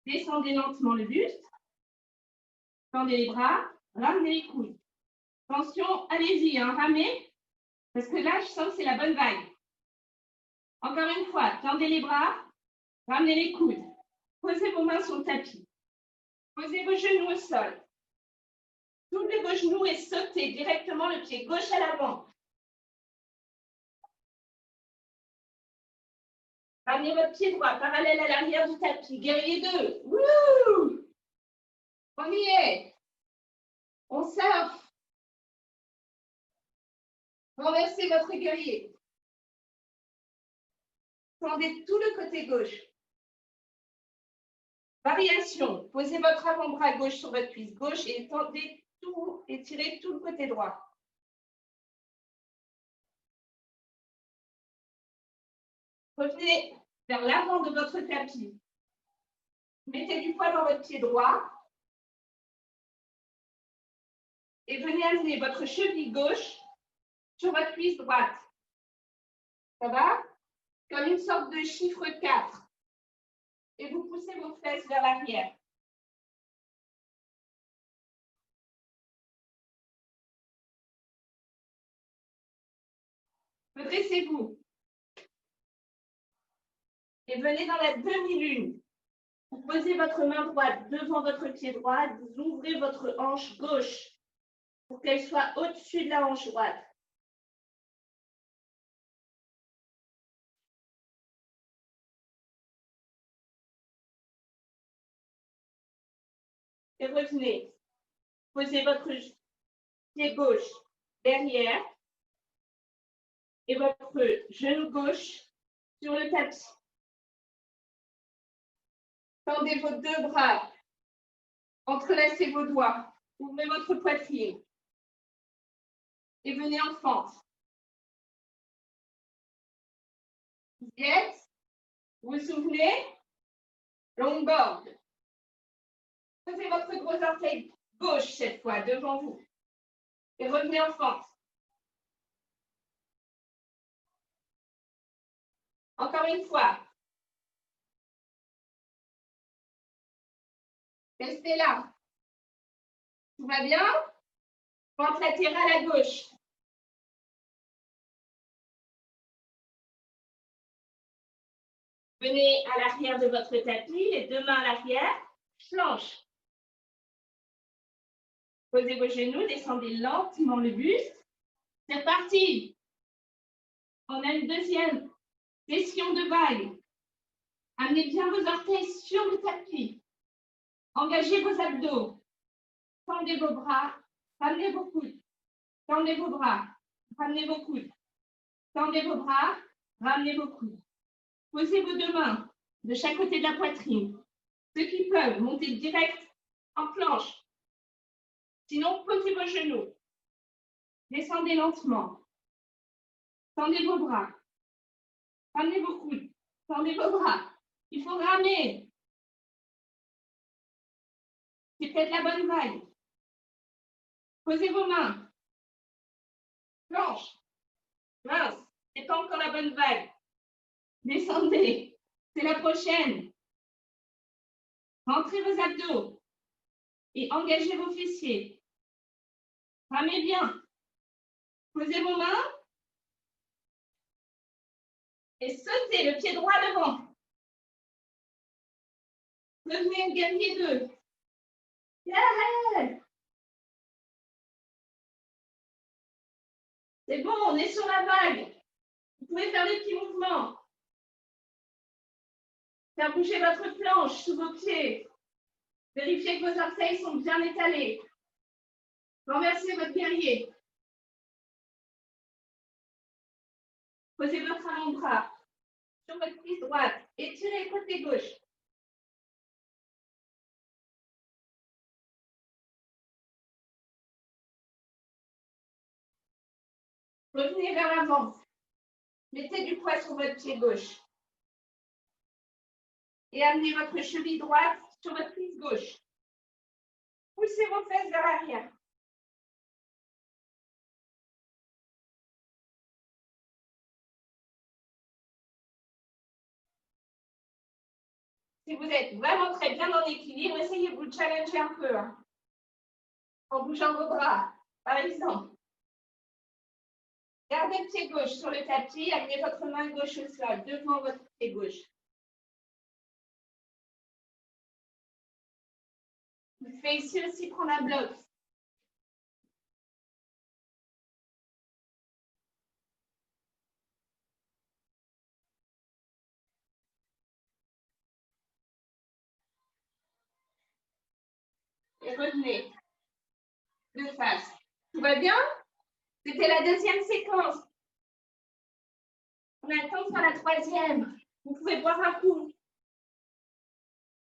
Descendez lentement le buste, tendez les bras, ramenez les coudes. Attention, allez-y, hein, ramez, parce que là, je sens que c'est la bonne vague. Encore une fois, tendez les bras, ramenez les coudes. Posez vos mains sur le tapis. Posez vos genoux au sol. Soulevez vos genoux et sautez directement le pied gauche à l'avant. Ramenez votre pied droit parallèle à l'arrière du tapis. Guerrier 2. Wouh! On y est. On surfe. Renversez votre guerrier. Tendez tout le côté gauche. Variation. Posez votre avant-bras gauche sur votre cuisse gauche et tendez tout, étirez tout le côté droit. Revenez vers l'avant de votre tapis. Mettez du poids dans votre pied droit. Et venez amener votre cheville gauche sur votre cuisse droite. Ça va? Comme une sorte de chiffre 4. Et vous poussez vos fesses vers l'arrière. Redressez-vous. Et venez dans la demi-lune. Vous posez votre main droite devant votre pied droit. Vous ouvrez votre hanche gauche pour qu'elle soit au-dessus de la hanche droite. Et revenez. Posez votre pied gauche derrière et votre genou gauche sur le tapis. Tendez vos deux bras. Entrelacez vos doigts. Ouvrez votre poitrine. Et venez en fente. Vous y êtes? Vous vous souvenez? Longboard. Posez votre gros orteil gauche cette fois devant vous. Et revenez en fente. Encore une fois. Restez là. Tout va bien? Pente latérale à gauche. Venez à l'arrière de votre tapis, les deux mains à l'arrière, planche. Posez vos genoux, descendez lentement le buste. C'est reparti. On a une deuxième session de vague. Amenez bien vos orteils sur le tapis. Engagez vos abdos. Tendez vos bras, ramenez vos coudes. Tendez vos bras, ramenez vos coudes. Tendez vos bras, ramenez vos coudes. Posez vos deux mains de chaque côté de la poitrine. Ceux qui peuvent, montez direct en planche. Sinon, posez vos genoux. Descendez lentement. Tendez vos bras. Ramenez vos coudes. Tendez vos bras. Il faut ramer. C'est peut-être la bonne vague. Posez vos mains. Planche. Mince, c'est pas encore la bonne vague. Descendez. C'est la prochaine. Rentrez vos abdos et engagez vos fessiers. Ramez bien. Posez vos mains et sautez le pied droit devant. Revenez au guerrier 2. Yeah. C'est bon, on est sur la vague. Vous pouvez faire des petits mouvements. Faire bouger votre planche sous vos pieds. Vérifiez que vos orteils sont bien étalés. Renversez votre guerrier. Posez votre avant-bras sur votre cuisse droite. Étirez le côté gauche. Revenez vers l'avant. Mettez du poids sur votre pied gauche. Et amenez votre cheville droite sur votre cuisse gauche. Poussez vos fesses vers l'arrière. Si vous êtes vraiment très bien en équilibre, essayez de vous challenger un peu. En bougeant vos bras, par exemple. Gardez le pied gauche sur le tapis, amenez votre main gauche au sol, devant votre pied gauche. Je vous fais ici aussi prendre un bloc. Et revenez de face. Tout va bien? C'était la deuxième séquence. On attend sur la troisième. Vous pouvez boire un coup.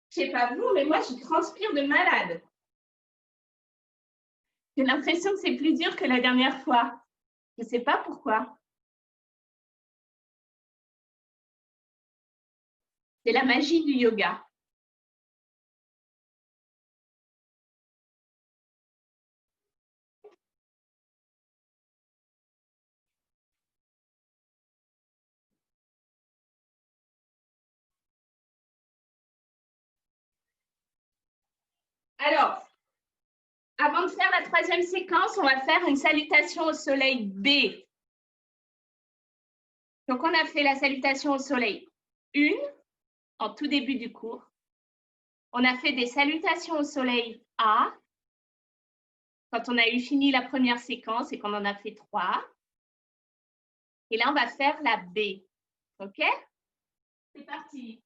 Je ne sais pas vous, mais moi, je transpire de malade. J'ai l'impression que c'est plus dur que la dernière fois. Je ne sais pas pourquoi. C'est la magie du yoga. Alors, avant de faire la troisième séquence, on va faire une salutation au soleil B. Donc, on a fait la salutation au soleil 1 en tout début du cours. On a fait des salutations au soleil A quand on a eu fini la première séquence et qu'on en a fait 3. Et là, on va faire la B. OK? C'est parti.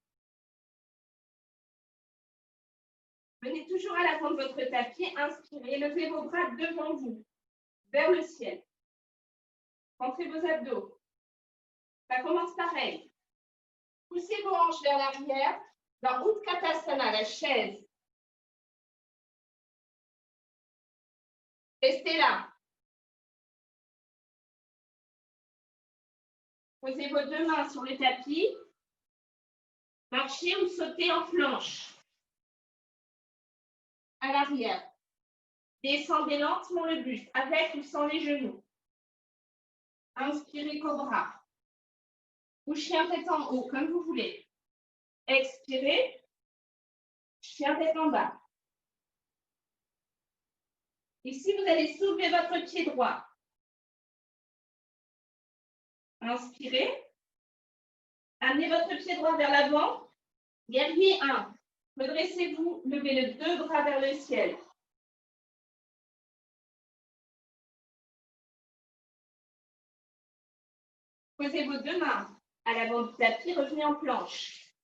Venez toujours à l'avant de votre tapis, inspirez, levez vos bras devant vous, vers le ciel. Rentrez vos abdos. Ça commence pareil. Poussez vos hanches vers l'arrière, dans Utkatasana, la chaise. Restez là. Posez vos deux mains sur le tapis. Marchez ou sautez en planche. À l'arrière. Descendez lentement le buste, avec ou sans les genoux. Inspirez cobra. Ou chien tête en haut, comme vous voulez. Expirez. Chien tête en bas. Ici, vous allez soulever votre pied droit. Inspirez. Amenez votre pied droit vers l'avant. Guerrier 1. Redressez-vous, levez les deux bras vers le ciel. Posez vos deux mains à l'avant du tapis, revenez en planche.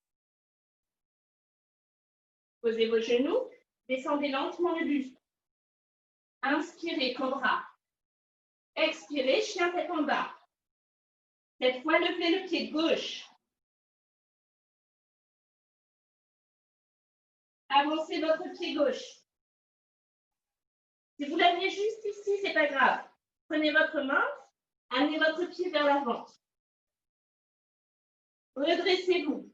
Posez vos genoux, descendez lentement le buste. Inspirez, cobra. Expirez, chien tête en bas. Cette fois, levez le pied gauche. Avancez votre pied gauche. Si vous l'aviez juste ici, ce n'est pas grave. Prenez votre main, amenez votre pied vers l'avant. Redressez-vous.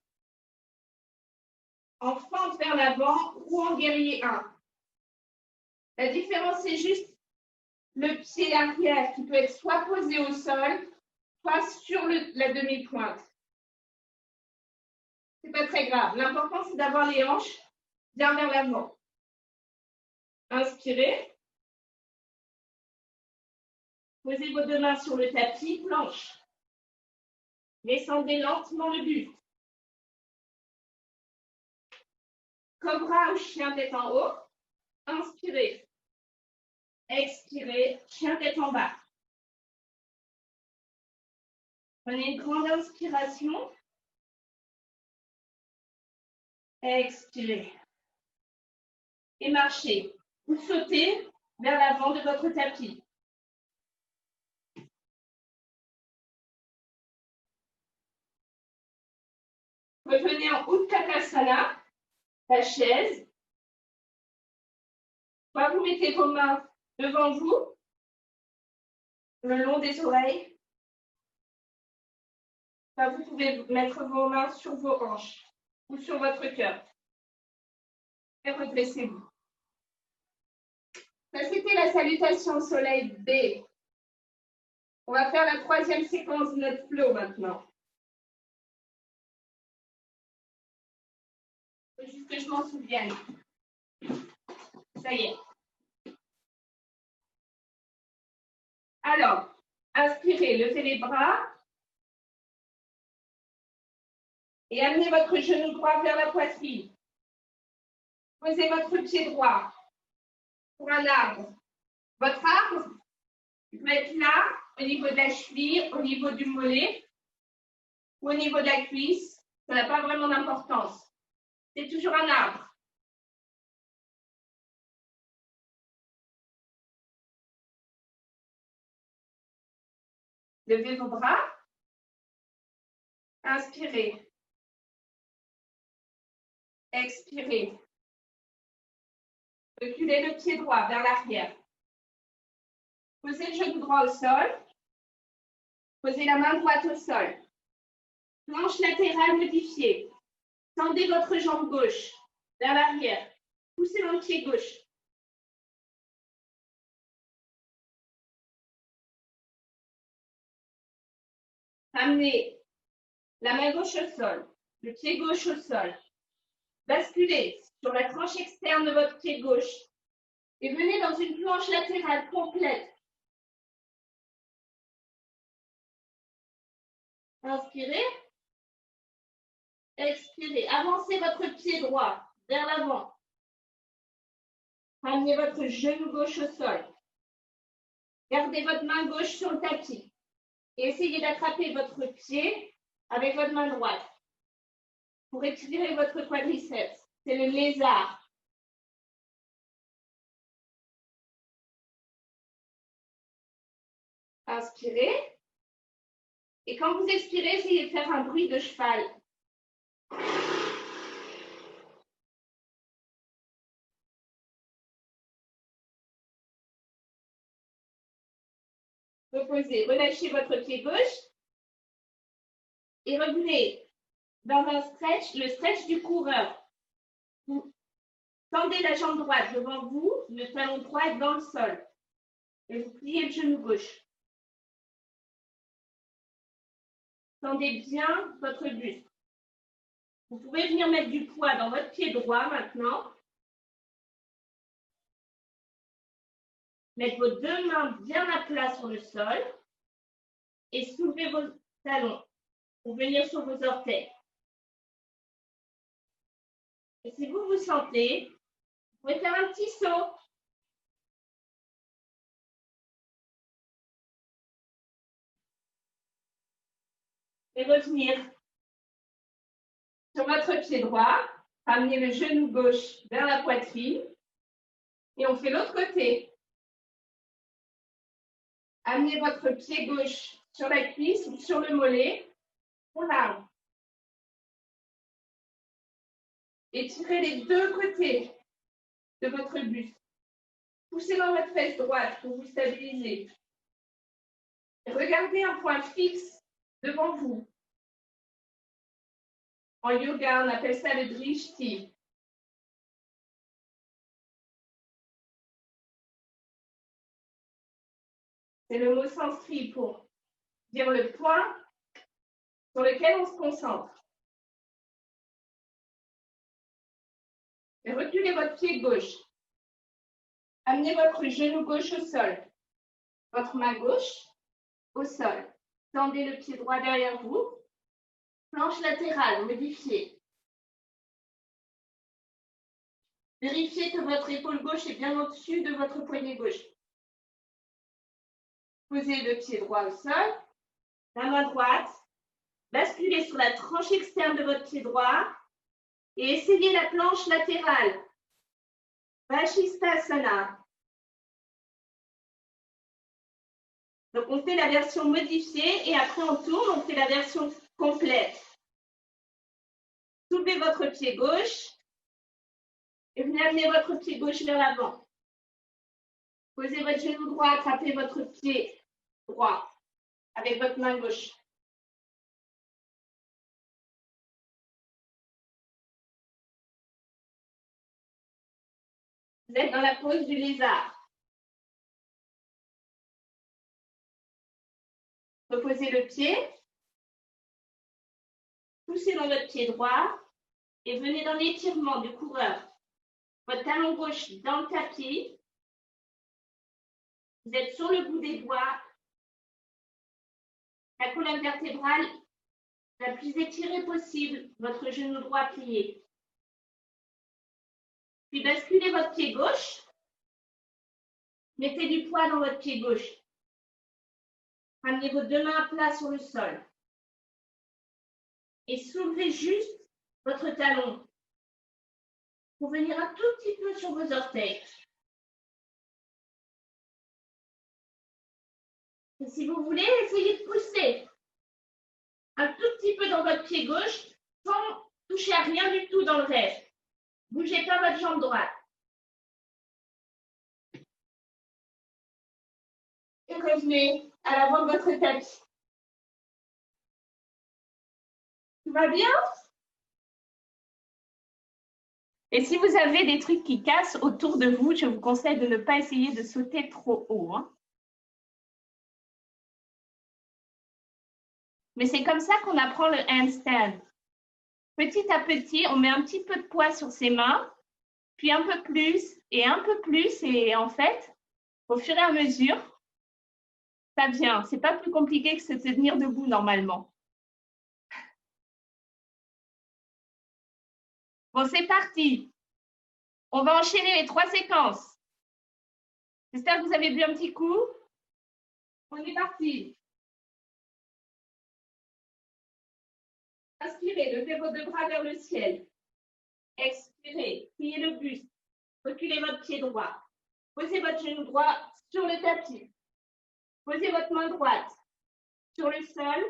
En fente vers l'avant ou en guerrier 1. La différence, c'est juste le pied arrière qui peut être soit posé au sol, soit sur la demi-pointe. C'est pas très grave. L'important, c'est d'avoir les hanches bien vers l'avant. Inspirez. Posez vos deux mains sur le tapis, planche. Descendez lentement le buste. Cobra ou chien tête en haut. Inspirez. Expirez, chien tête en bas. Prenez une grande inspiration. Expirez. Et marchez. Vous sautez vers l'avant de votre tapis. Revenez en Utkatasana, la chaise. Vous mettez vos mains devant vous, le long des oreilles. Vous pouvez mettre vos mains sur vos hanches ou sur votre cœur. Et redressez-vous. Ça, c'était la salutation au soleil B. On va faire la troisième séquence de notre flow maintenant. Il faut juste que je m'en souvienne. Ça y est. Alors, inspirez, levez les bras. Et amenez votre genou droit vers la poitrine. Posez votre pied droit pour un arbre. Votre arbre peut être là, au niveau de la cheville, au niveau du mollet ou au niveau de la cuisse. Ça n'a pas vraiment d'importance. C'est toujours un arbre. Levez vos bras. Inspirez. Expirez. Reculez le pied droit vers l'arrière. Posez le genou droit au sol. Posez la main droite au sol. Planche latérale modifiée. Tendez votre jambe gauche vers l'arrière. Poussez dans le pied gauche. Amenez la main gauche au sol, le pied gauche au sol. Basculez sur la tranche externe de votre pied gauche et venez dans une planche latérale complète. Inspirez. Expirez. Avancez votre pied droit vers l'avant. Ramenez votre genou gauche au sol. Gardez votre main gauche sur le tapis. Et essayez d'attraper votre pied avec votre main droite pour étirer votre quadriceps. C'est le lézard. Inspirez. Et quand vous expirez, essayez de faire un bruit de cheval. Reposez, relâchez votre pied gauche et revenez dans un stretch, le stretch du coureur. Vous tendez la jambe droite devant vous, le talon droit est dans le sol. Et vous pliez le genou gauche. Tendez bien votre buste. Vous pouvez venir mettre du poids dans votre pied droit maintenant. Mettre vos deux mains bien à plat sur le sol et soulever vos talons pour venir sur vos orteils. Et si vous vous sentez, vous pouvez faire un petit saut. Et revenir sur votre pied droit. Ramenez le genou gauche vers la poitrine. Et on fait l'autre côté. Amenez votre pied gauche sur la cuisse ou sur le mollet. On l'arme. Étirez les deux côtés de votre buste. Poussez dans votre fesse droite pour vous stabiliser. Et regardez un point fixe devant vous. En yoga, on appelle ça le drishti. C'est le mot sanskrit pour dire le point sur lequel on se concentre. Et reculez votre pied gauche. Amenez votre genou gauche au sol. Votre main gauche au sol. Tendez le pied droit derrière vous. Planche latérale, modifiée. Vérifiez que votre épaule gauche est bien au-dessus de votre poignet gauche. Posez le pied droit au sol. La main droite. Basculez sur la tranche externe de votre pied droit. Et essayez la planche latérale. Vashisthasana. Donc, on fait la version modifiée et après on tourne, on fait la version complète. Soulevez votre pied gauche et venez amener votre pied gauche vers l'avant. Posez votre genou droit, attrapez votre pied droit avec votre main gauche. Vous êtes dans la pose du lézard. Reposez le pied. Poussez dans votre pied droit et venez dans l'étirement du coureur. Votre talon gauche dans le tapis. Vous êtes sur le bout des doigts. La colonne vertébrale la plus étirée possible. Votre genou droit plié. Puis basculez votre pied gauche. Mettez du poids dans votre pied gauche. Ramenez vos deux mains à plat sur le sol. Et soulevez juste votre talon pour venir un tout petit peu sur vos orteils. Et si vous voulez, essayez de pousser un tout petit peu dans votre pied gauche sans toucher à rien du tout dans le reste. Bougez pas votre jambe droite. Et revenez à l'avant de votre tapis. Tout va bien? Et si vous avez des trucs qui cassent autour de vous, je vous conseille de ne pas essayer de sauter trop haut. Mais c'est comme ça qu'on apprend le handstand. Petit à petit, on met un petit peu de poids sur ses mains, puis un peu plus, et en fait, au fur et à mesure, ça vient. C'est pas plus compliqué que de se tenir debout normalement. Bon, c'est parti. On va enchaîner les 3 séquences. J'espère que vous avez bu un petit coup. On est parti. Inspirez, levez vos 2 bras vers le ciel. Expirez, pliez le buste. Reculez votre pied droit. Posez votre genou droit sur le tapis. Posez votre main droite sur le sol.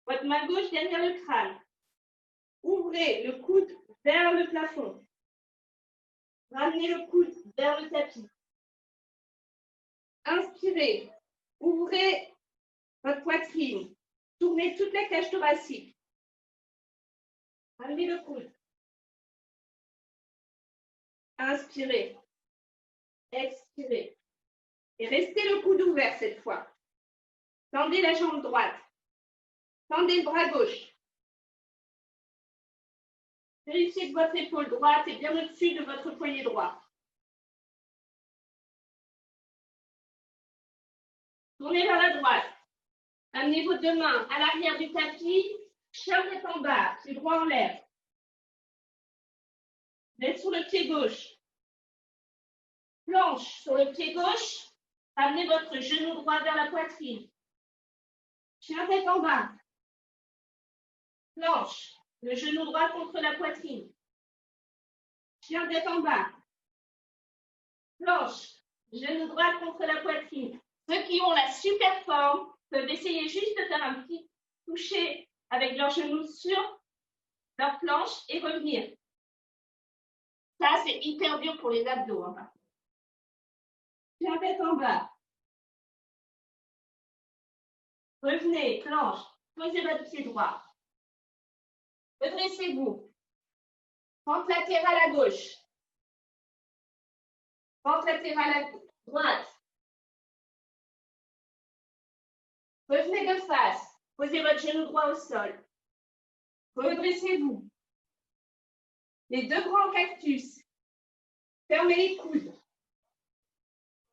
Votre main gauche derrière le crâne. Ouvrez le coude vers le plafond. Ramenez le coude vers le tapis. Inspirez. Ouvrez votre poitrine. Tournez toute la cage thoracique. Ramenez le coude. Inspirez. Expirez. Et restez le coude ouvert cette fois. Tendez la jambe droite. Tendez le bras gauche. Vérifiez que votre épaule droite est bien au-dessus de votre poignet droit. Tournez vers la droite. Amenez vos 2 mains à l'arrière du tapis. Chien tête en bas, pied droit en l'air. Vous êtes sur le pied gauche. Planche sur le pied gauche. Amenez votre genou droit vers la poitrine. Chien tête en bas. Planche. Le genou droit contre la poitrine. Chien tête en bas. Planche. Genou droit contre la poitrine. Ceux qui ont la super forme peuvent essayer juste de faire un petit toucher avec leurs genoux sur leur planche et revenir. Ça, c'est hyper dur pour les abdos. Chien tête en bas. Revenez, planche. Posez votre pied droit. Redressez-vous. Pente latérale à gauche. Pente latérale à droite. Revenez de face. Posez votre genou droit au sol. Redressez-vous. Les 2 grands cactus. Fermez les coudes.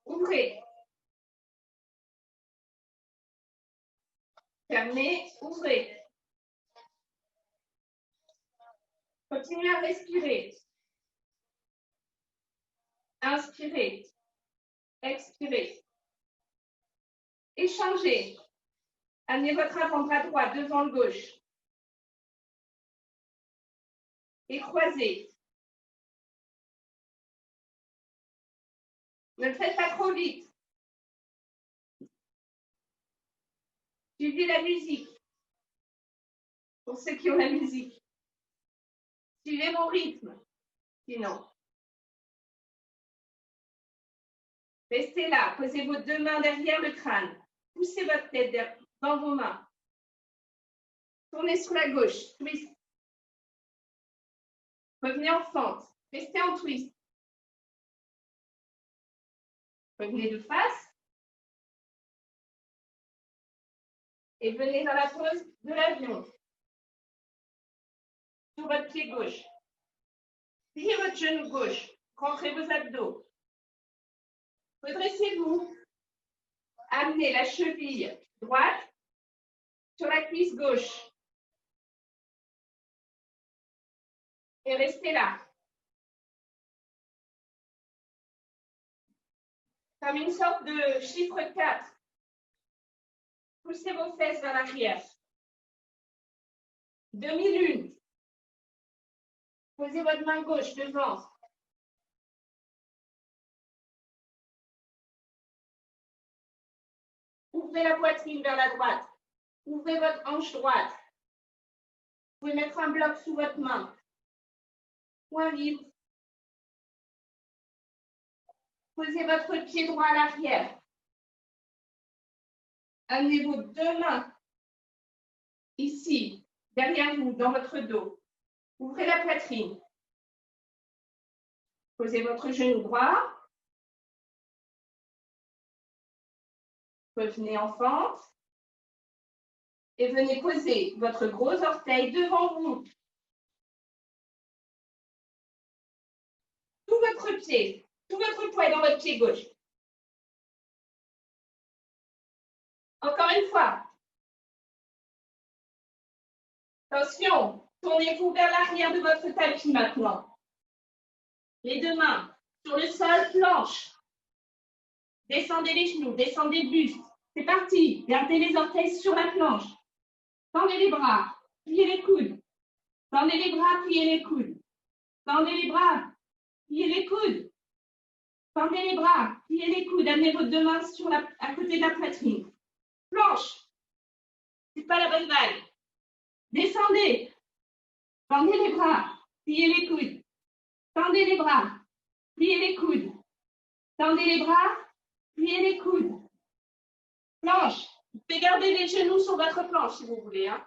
Ouvrez. Fermez, ouvrez. Continuez à respirer. Inspirez. Expirez. Échangez. Amenez votre avant-bras droit devant le gauche. Et croisez. Ne le faites pas trop vite. Suivez la musique. Pour ceux qui ont la musique. Suivez mon rythme. Sinon. Restez là. Posez vos deux mains derrière le crâne. Poussez votre tête dans vos mains. Tournez sur la gauche. Twist. Revenez en fente. Restez en twist. Revenez de face. Et venez dans la pose de l'avion. Sur votre pied gauche. Pliez votre genou gauche. Rentrez vos abdos. Redressez-vous. Amenez la cheville droite sur la cuisse gauche. Et restez là. Comme une sorte de chiffre 4. Poussez vos fesses vers l'arrière. Demi-lune. Posez votre main gauche devant. Ouvrez la poitrine vers la droite. Ouvrez votre hanche droite. Vous pouvez mettre un bloc sous votre main. Point libre. Posez votre pied droit à l'arrière. Amenez vos deux mains ici, derrière vous, dans votre dos. Ouvrez la poitrine. Posez votre genou droit. Revenez en fente. Et venez poser votre gros orteil devant vous. Tout votre pied, tout votre poids est dans votre pied gauche. Encore une fois. Attention, tournez-vous vers l'arrière de votre tapis maintenant. Les deux mains sur le sol, planche. Descendez les genoux, descendez le buste. C'est parti. Gardez les orteils sur la planche. Tendez les bras, pliez les coudes. Tendez les bras, pliez les coudes. Tendez les bras, pliez les coudes. Tendez les bras, pliez les coudes. Amenez vos deux mains à côté de la poitrine. Planche. C'est pas la bonne vague. Descendez. Tendez les bras, pliez les coudes. Tendez les bras, pliez les coudes. Tendez les bras, pliez les coudes. Planche. Vous pouvez garder les genoux sur votre planche si vous voulez. Hein.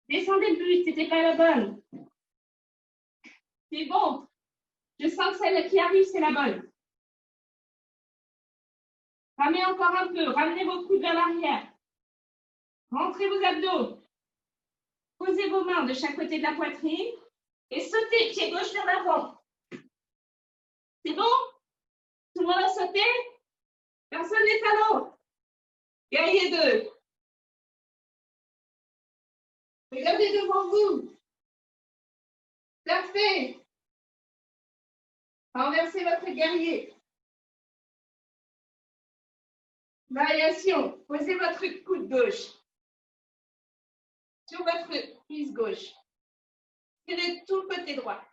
Descendez le buste, c'était pas la bonne. C'est bon. Je sens que celle qui arrive, c'est la bonne. Ramenez encore un peu. Ramenez vos coudes vers l'arrière. Rentrez vos abdos. Posez vos mains de chaque côté de la poitrine et sautez pied gauche vers l'avant. C'est bon? Tout le monde a sauté? Personne n'est à l'eau. Guerrier 2. Regardez devant vous. Parfait. Renversez votre guerrier. Variation. Posez votre coude gauche sur votre cuisse gauche. Tirez tout le côté droit.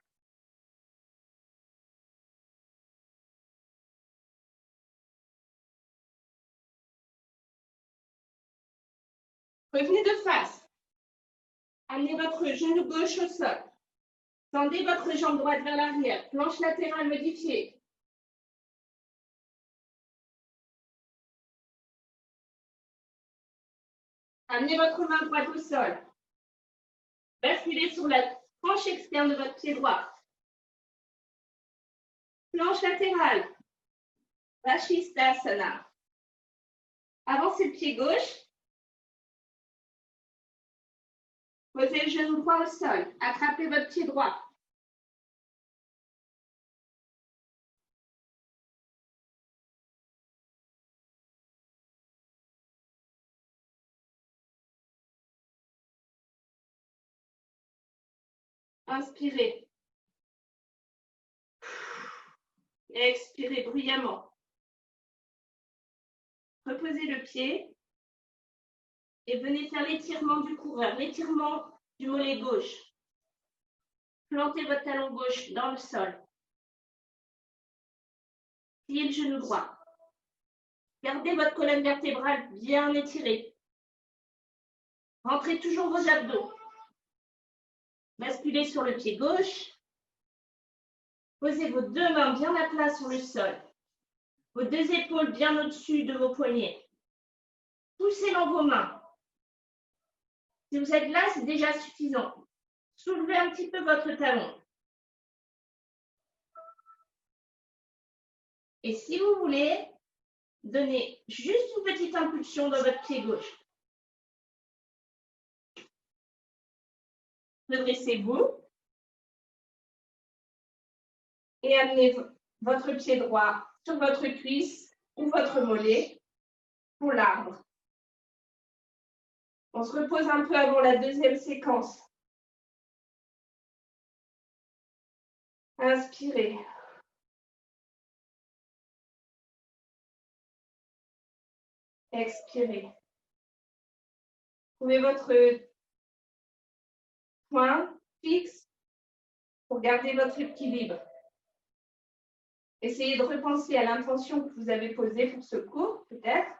Revenez de face. Amenez votre genou gauche au sol. Tendez votre jambe droite vers l'arrière. Planche latérale modifiée. Amenez votre main droite au sol. Basculez sur la tranche externe de votre pied droit. Planche latérale. Vashisthasana. Avancez le pied gauche. Posez le genou droit au sol. Attrapez votre pied droit. Inspirez. Expirez bruyamment. Reposez le pied et venez faire l'étirement du coureur, l'étirement du mollet gauche. Plantez votre talon gauche dans le sol. Pliez le genou droit. Gardez votre colonne vertébrale bien étirée. Rentrez toujours vos abdos. Basculez sur le pied gauche. Posez vos deux mains bien à plat sur le sol. Vos deux épaules bien au-dessus de vos poignets. Poussez dans vos mains. Si vous êtes là, c'est déjà suffisant. Soulevez un petit peu votre talon. Et si vous voulez, donnez juste une petite impulsion dans votre pied gauche. Redressez-vous. Et amenez votre pied droit sur votre cuisse ou votre mollet pour l'arbre. On se repose un peu avant la deuxième séquence. Inspirez. Expirez. Trouvez votre point fixe pour garder votre équilibre. Essayez de repenser à l'intention que vous avez posée pour ce cours, peut-être.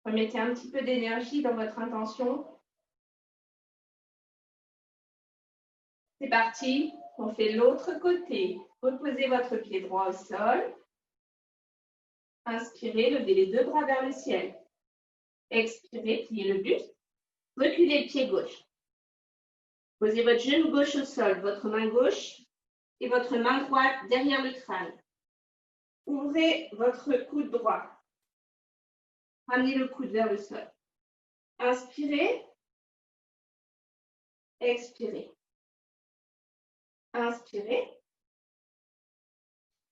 Remettez un petit peu d'énergie dans votre intention. C'est parti, on fait l'autre côté. Reposez votre pied droit au sol. Inspirez, levez les deux bras vers le ciel. Expirez, pliez le buste. Reculez le pied gauche. Posez votre genou gauche au sol, votre main gauche et votre main droite derrière le crâne. Ouvrez votre coude droit. Ramenez le coude vers le sol. Inspirez. Expirez. Inspirez.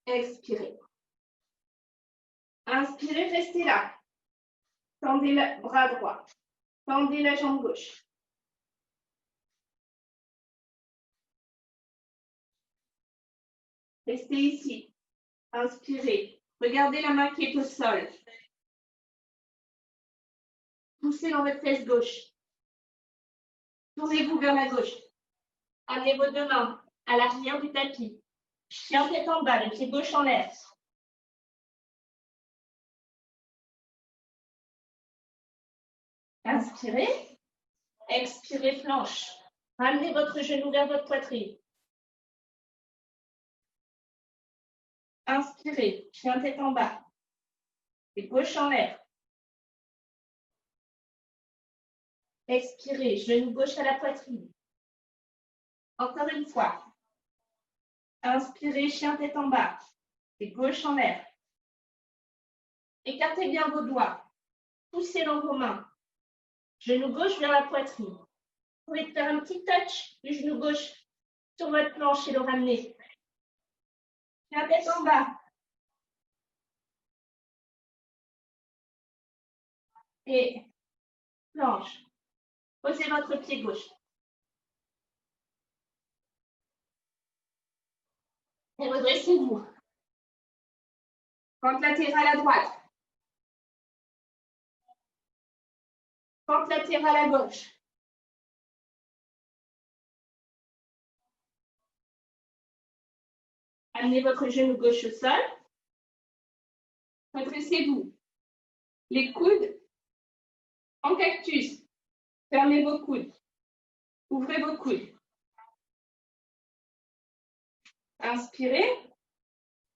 Expirez. Inspirez, restez là. Tendez le bras droit. Tendez la jambe gauche. Restez ici. Inspirez. Regardez la main qui est au sol. Poussez dans votre fesse gauche. Tournez-vous vers la gauche. Amenez vos deux mains à l'arrière du tapis. Chien tête en bas, le pied gauche en l'air. Inspirez. Expirez, flanche. Ramenez votre genou vers votre poitrine. Inspirez, chien tête en bas. Pied gauche en l'air. Expirez, genou gauche à la poitrine. Encore une fois. Inspirez, chien tête en bas. Pied gauche en l'air. Écartez bien vos doigts. Poussez dans vos mains. Genou gauche vers la poitrine. Vous pouvez faire un petit touch du genou gauche sur votre planche et le ramener. Chien tête en bas. Et planche. Posez votre pied gauche. Et redressez-vous. Pente latérale à droite. Pente latérale à gauche. Amenez votre genou gauche au sol. Redressez-vous. Les coudes en cactus. Fermez vos coudes. Ouvrez vos coudes. Inspirez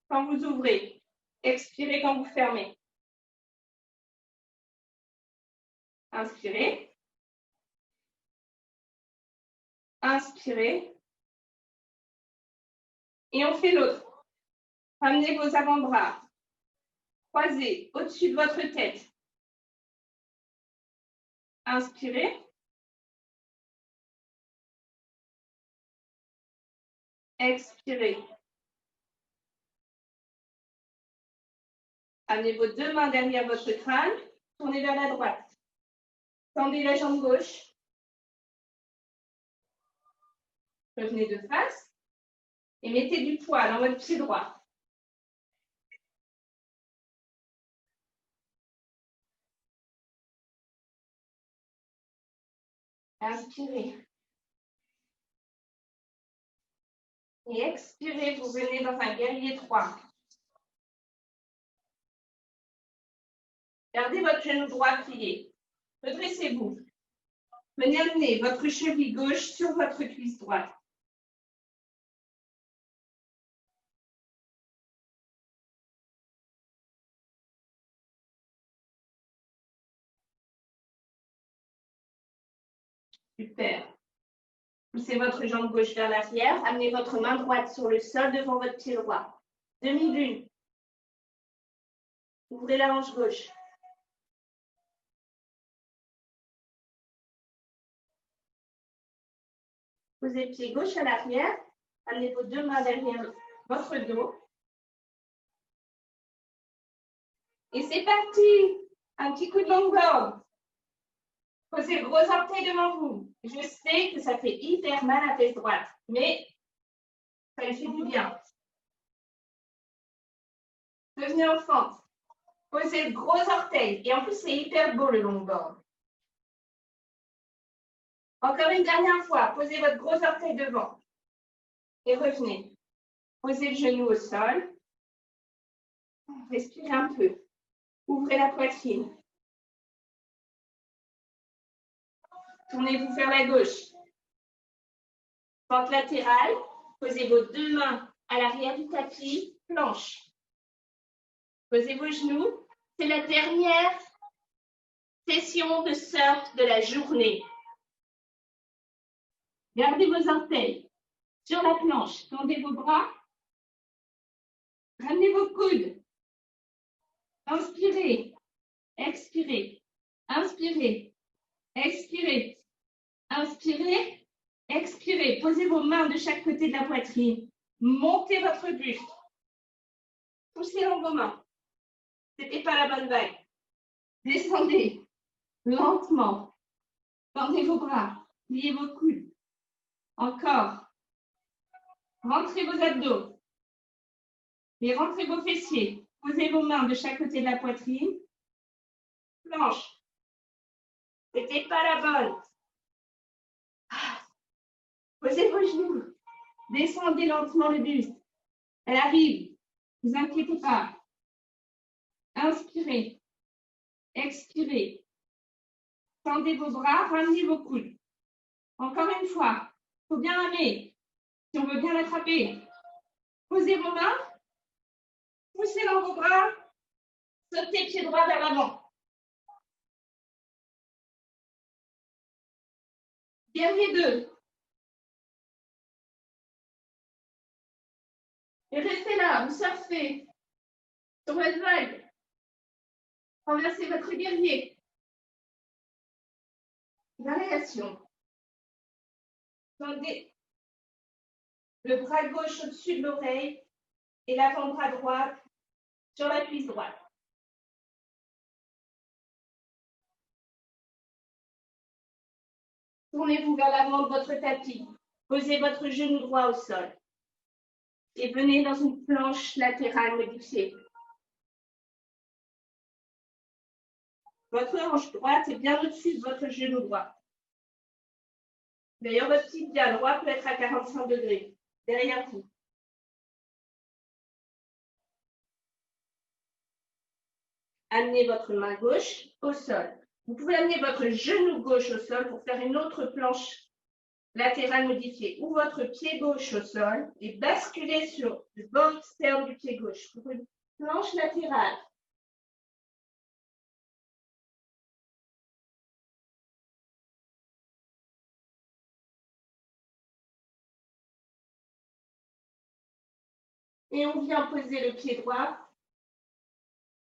quand vous ouvrez. Expirez quand vous fermez. Inspirez. Inspirez. Et on fait l'autre. Ramenez vos avant-bras. Croisez au-dessus de votre tête. Inspirez. Expirez. Amenez vos deux mains derrière votre crâne. Tournez vers la droite. Tendez la jambe gauche. Revenez de face et mettez du poids dans votre pied droit. Inspirez. Et expirez, vous venez dans un guerrier 3. Gardez votre genou droit plié. Redressez-vous. Venez amener votre cheville gauche sur votre cuisse droite. Super. Poussez votre jambe gauche vers l'arrière. Amenez votre main droite sur le sol devant votre pied droit. Demi-lune. Ouvrez la hanche gauche. Posez le pied gauche à l'arrière. Amenez vos deux mains derrière votre dos. Et c'est parti. Un petit coup de longboard. Posez le gros orteil devant vous. Je sais que ça fait hyper mal à la fesse droite, mais ça lui fait du bien. Revenez en fente. Posez le gros orteil. Et en plus, c'est hyper beau le longboard. Encore une dernière fois. Posez votre gros orteil devant. Et revenez. Posez le genou au sol. Respirez un peu. Ouvrez la poitrine. Tournez-vous vers la gauche. Pente latérale. Posez vos deux mains à l'arrière du tapis. Planche. Posez vos genoux. C'est la dernière session de surf de la journée. Gardez vos orteils sur la planche. Tendez vos bras. Ramenez vos coudes. Inspirez. Expirez. Inspirez. Expirez. Inspirez. Expirez. Posez vos mains de chaque côté de la poitrine. Montez votre buste. Poussez dans vos mains. Ce n'était pas la bonne vague. Descendez lentement. Tendez vos bras. Pliez vos coudes. Encore. Rentrez vos abdos. Et rentrez vos fessiers. Posez vos mains de chaque côté de la poitrine. Planche. Ce n'était pas la bonne. Posez vos genoux. Descendez lentement le buste. Elle arrive. Ne vous inquiétez pas. Inspirez. Expirez. Tendez vos bras, ramenez vos coudes. Encore une fois. Il faut bien amener. Si on veut bien l'attraper. Posez vos mains. Poussez dans vos bras. Sautez pied droit vers l'avant. Guerrier 2. Et restez là, vous surfez sur votre vague. Renversez votre guerrier. Variation. Tendez le bras gauche au-dessus de l'oreille et l'avant-bras droit sur la cuisse droite. Tournez-vous vers l'avant de votre tapis. Posez votre genou droit au sol. Et venez dans une planche latérale modifiée. Votre hanche droite est bien au-dessus de votre genou droit. D'ailleurs, votre tibia droit peut être à 45 degrés, derrière vous. Amenez votre main gauche au sol. Vous pouvez amener votre genou gauche au sol pour faire une autre planche latérale modifiée ou votre pied gauche au sol et basculer sur le bord externe du pied gauche pour une planche latérale. Et on vient poser le pied droit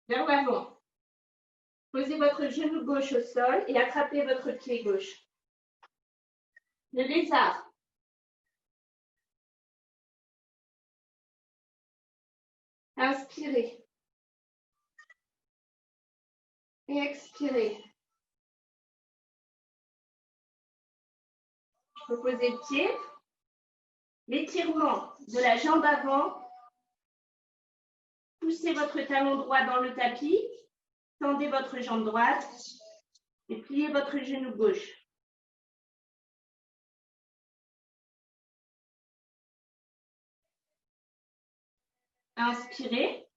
vers l'avant. Posez votre genou gauche au sol et attrapez votre pied gauche. Le lézard. Inspirez. Et expirez. Reposez le pied. l'étirement de la jambe avant. Poussez votre talon droit dans le tapis. Tendez votre jambe droite et pliez votre genou gauche. Inspirez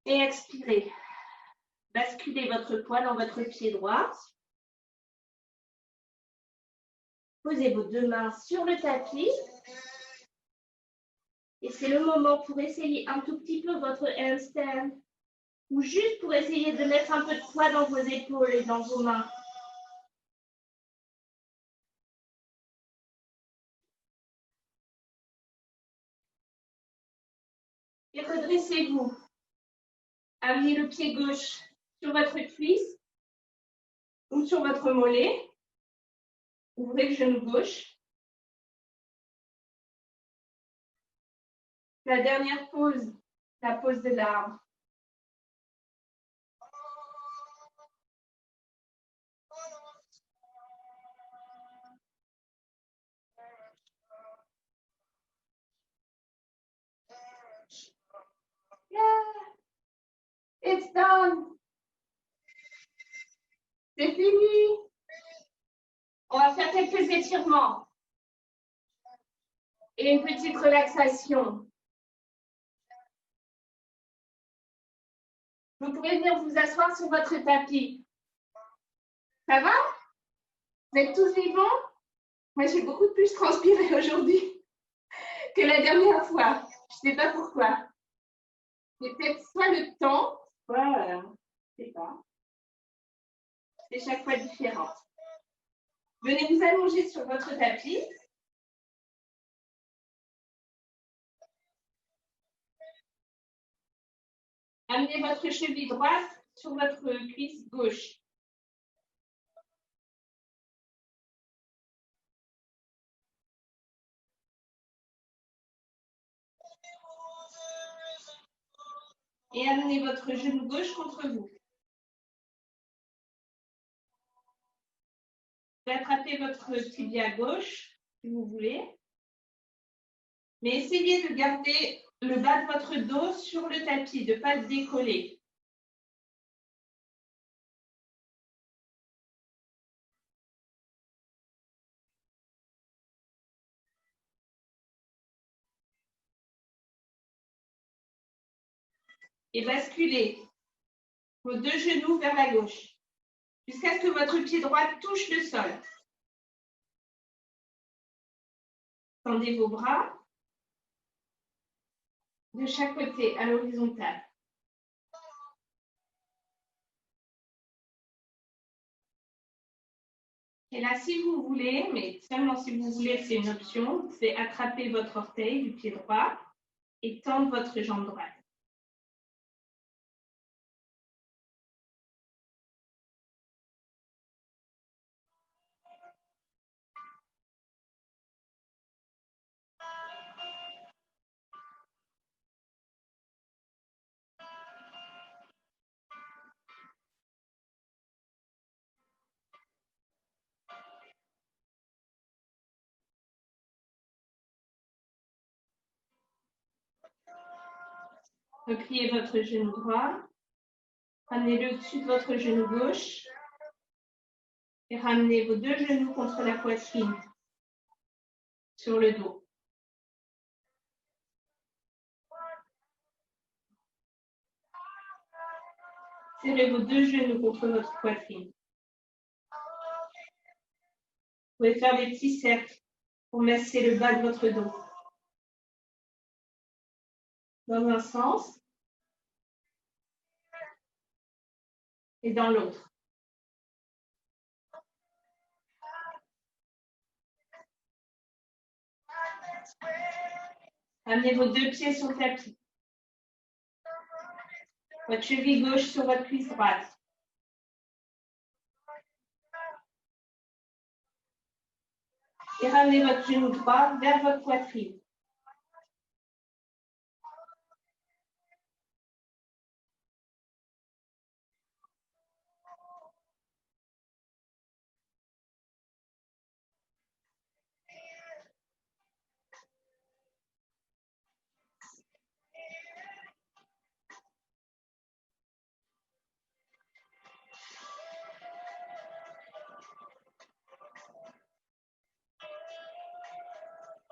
et expirez. Basculez votre poids dans votre pied droit. Posez vos deux mains sur le tapis. Et c'est le moment pour essayer un tout petit peu votre handstand ou juste pour essayer de mettre un peu de poids dans vos épaules et dans vos mains. Et redressez-vous. Amenez le pied gauche sur votre cuisse ou sur votre mollet. Ouvrez le genou gauche. La dernière pose, la pose de l'arbre. Yeah, it's done. C'est fini. On va faire quelques étirements et une petite relaxation. Vous pouvez venir vous asseoir sur votre tapis. Ça va? Vous êtes tous vivants? Moi, j'ai beaucoup plus transpiré aujourd'hui que la dernière fois. Je ne sais pas pourquoi. C'est peut-être soit le temps, soit, je ne sais pas. C'est chaque fois différent. Venez vous allonger sur votre tapis. Amenez votre cheville droite sur votre cuisse gauche. Et amenez votre genou gauche contre vous. Vous attrapez votre tibia gauche, si vous voulez. Mais essayez de garder le bas de votre dos sur le tapis, de ne pas le décoller. Et basculez vos deux genoux vers la gauche, jusqu'à ce que votre pied droit touche le sol. Tendez vos bras de chaque côté à l'horizontale. Et là, si vous voulez, mais seulement si vous voulez, c'est une option, vous pouvez attraper votre orteil du pied droit et tendre votre jambe droite. Repliez votre genou droit, ramenez-le au-dessus de votre genou gauche et ramenez vos deux genoux contre la poitrine, sur le dos. Serrez vos deux genoux contre votre poitrine. Vous pouvez faire des petits cercles pour masser le bas de votre dos. Dans un sens et dans l'autre. Amenez vos deux pieds sur le tapis. Votre cheville gauche sur votre cuisse droite. Et ramenez votre genou droit vers votre poitrine.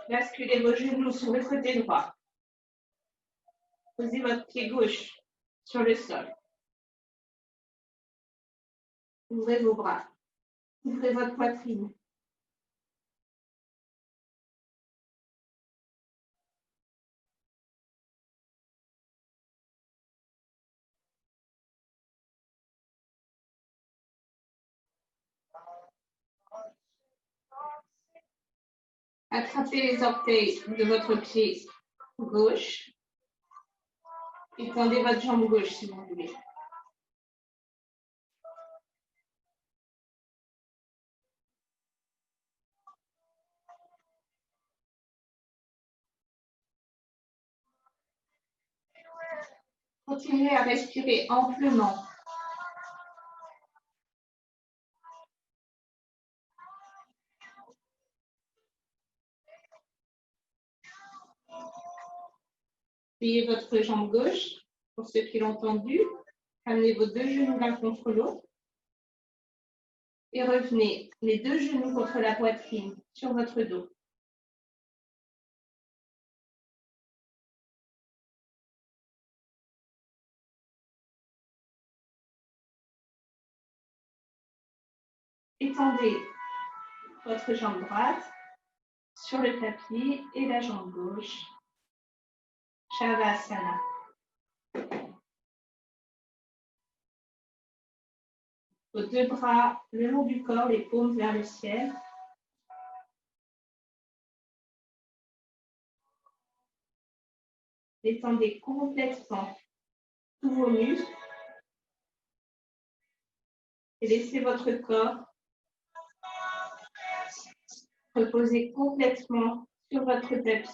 Basculez vos genoux sur le côté droit. Posez votre pied gauche sur le sol. Ouvrez vos bras. Ouvrez votre poitrine. Attrapez les orteils de votre pied gauche et tendez votre jambe gauche si vous voulez. Continuez à respirer amplement. Pliez votre jambe gauche, pour ceux qui l'ont tendu. Amenez vos deux genoux l'un contre l'autre. Et revenez les deux genoux contre la poitrine, sur votre dos. Étendez votre jambe droite sur le tapis et la jambe gauche. Shavasana. Vos deux bras le long du corps, les paumes vers le ciel. Détendez complètement tous vos muscles et laissez votre corps reposer complètement sur votre tapis.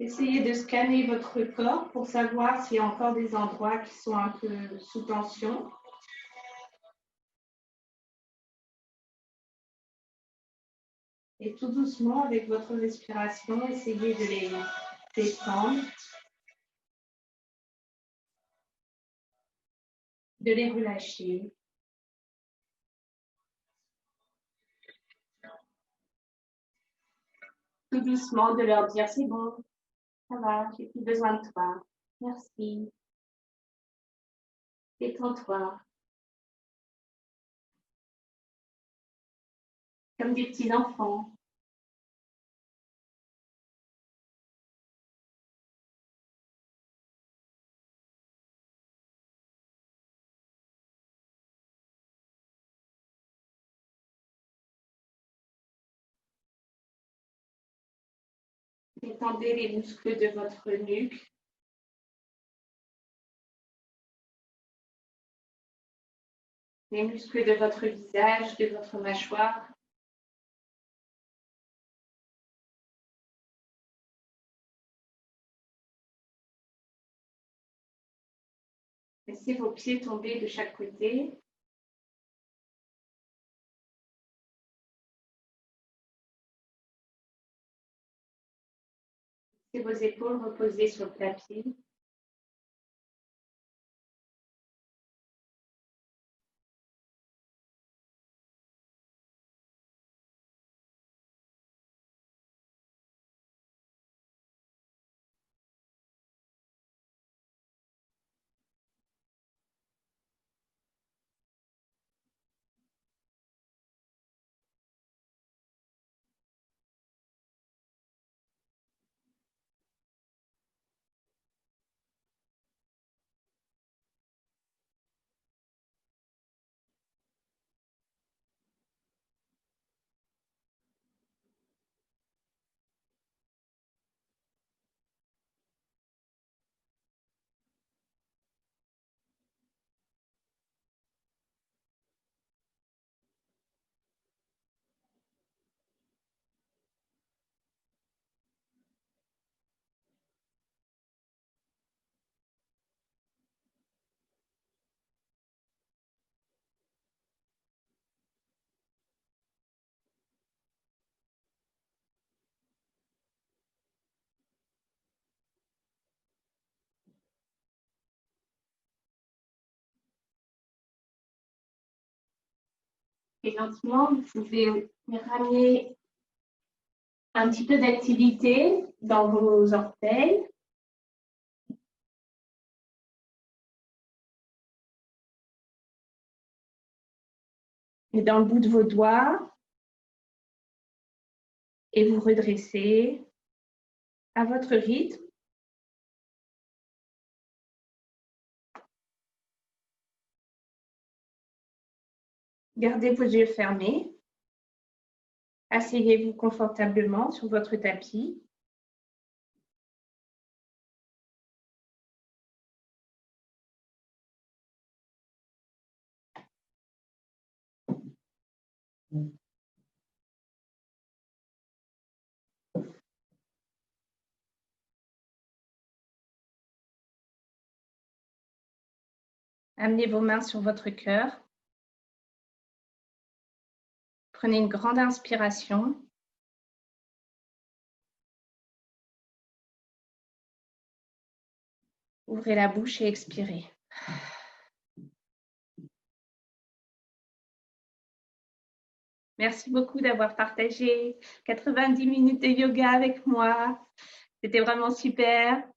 Essayez de scanner votre corps pour savoir s'il y a encore des endroits qui sont un peu sous tension. Et tout doucement, avec votre respiration, essayez de les détendre, de les relâcher. Tout doucement, de leur dire c'est bon, ça va, j'ai plus besoin de toi. Merci. Détends-toi. Comme des petits enfants. Détendez les muscles de votre nuque. Les muscles de votre visage, de votre mâchoire. Laissez vos pieds tomber de chaque côté. Laissez vos épaules reposer sur le tapis. Et lentement, vous pouvez ramener un petit peu d'activité dans vos orteils. Et dans le bout de vos doigts. Et vous redressez à votre rythme. Gardez vos yeux fermés. Asseyez-vous confortablement sur votre tapis. Amenez vos mains sur votre cœur. Prenez une grande inspiration. Ouvrez la bouche et expirez. Merci beaucoup d'avoir partagé 90 minutes de yoga avec moi. C'était vraiment super.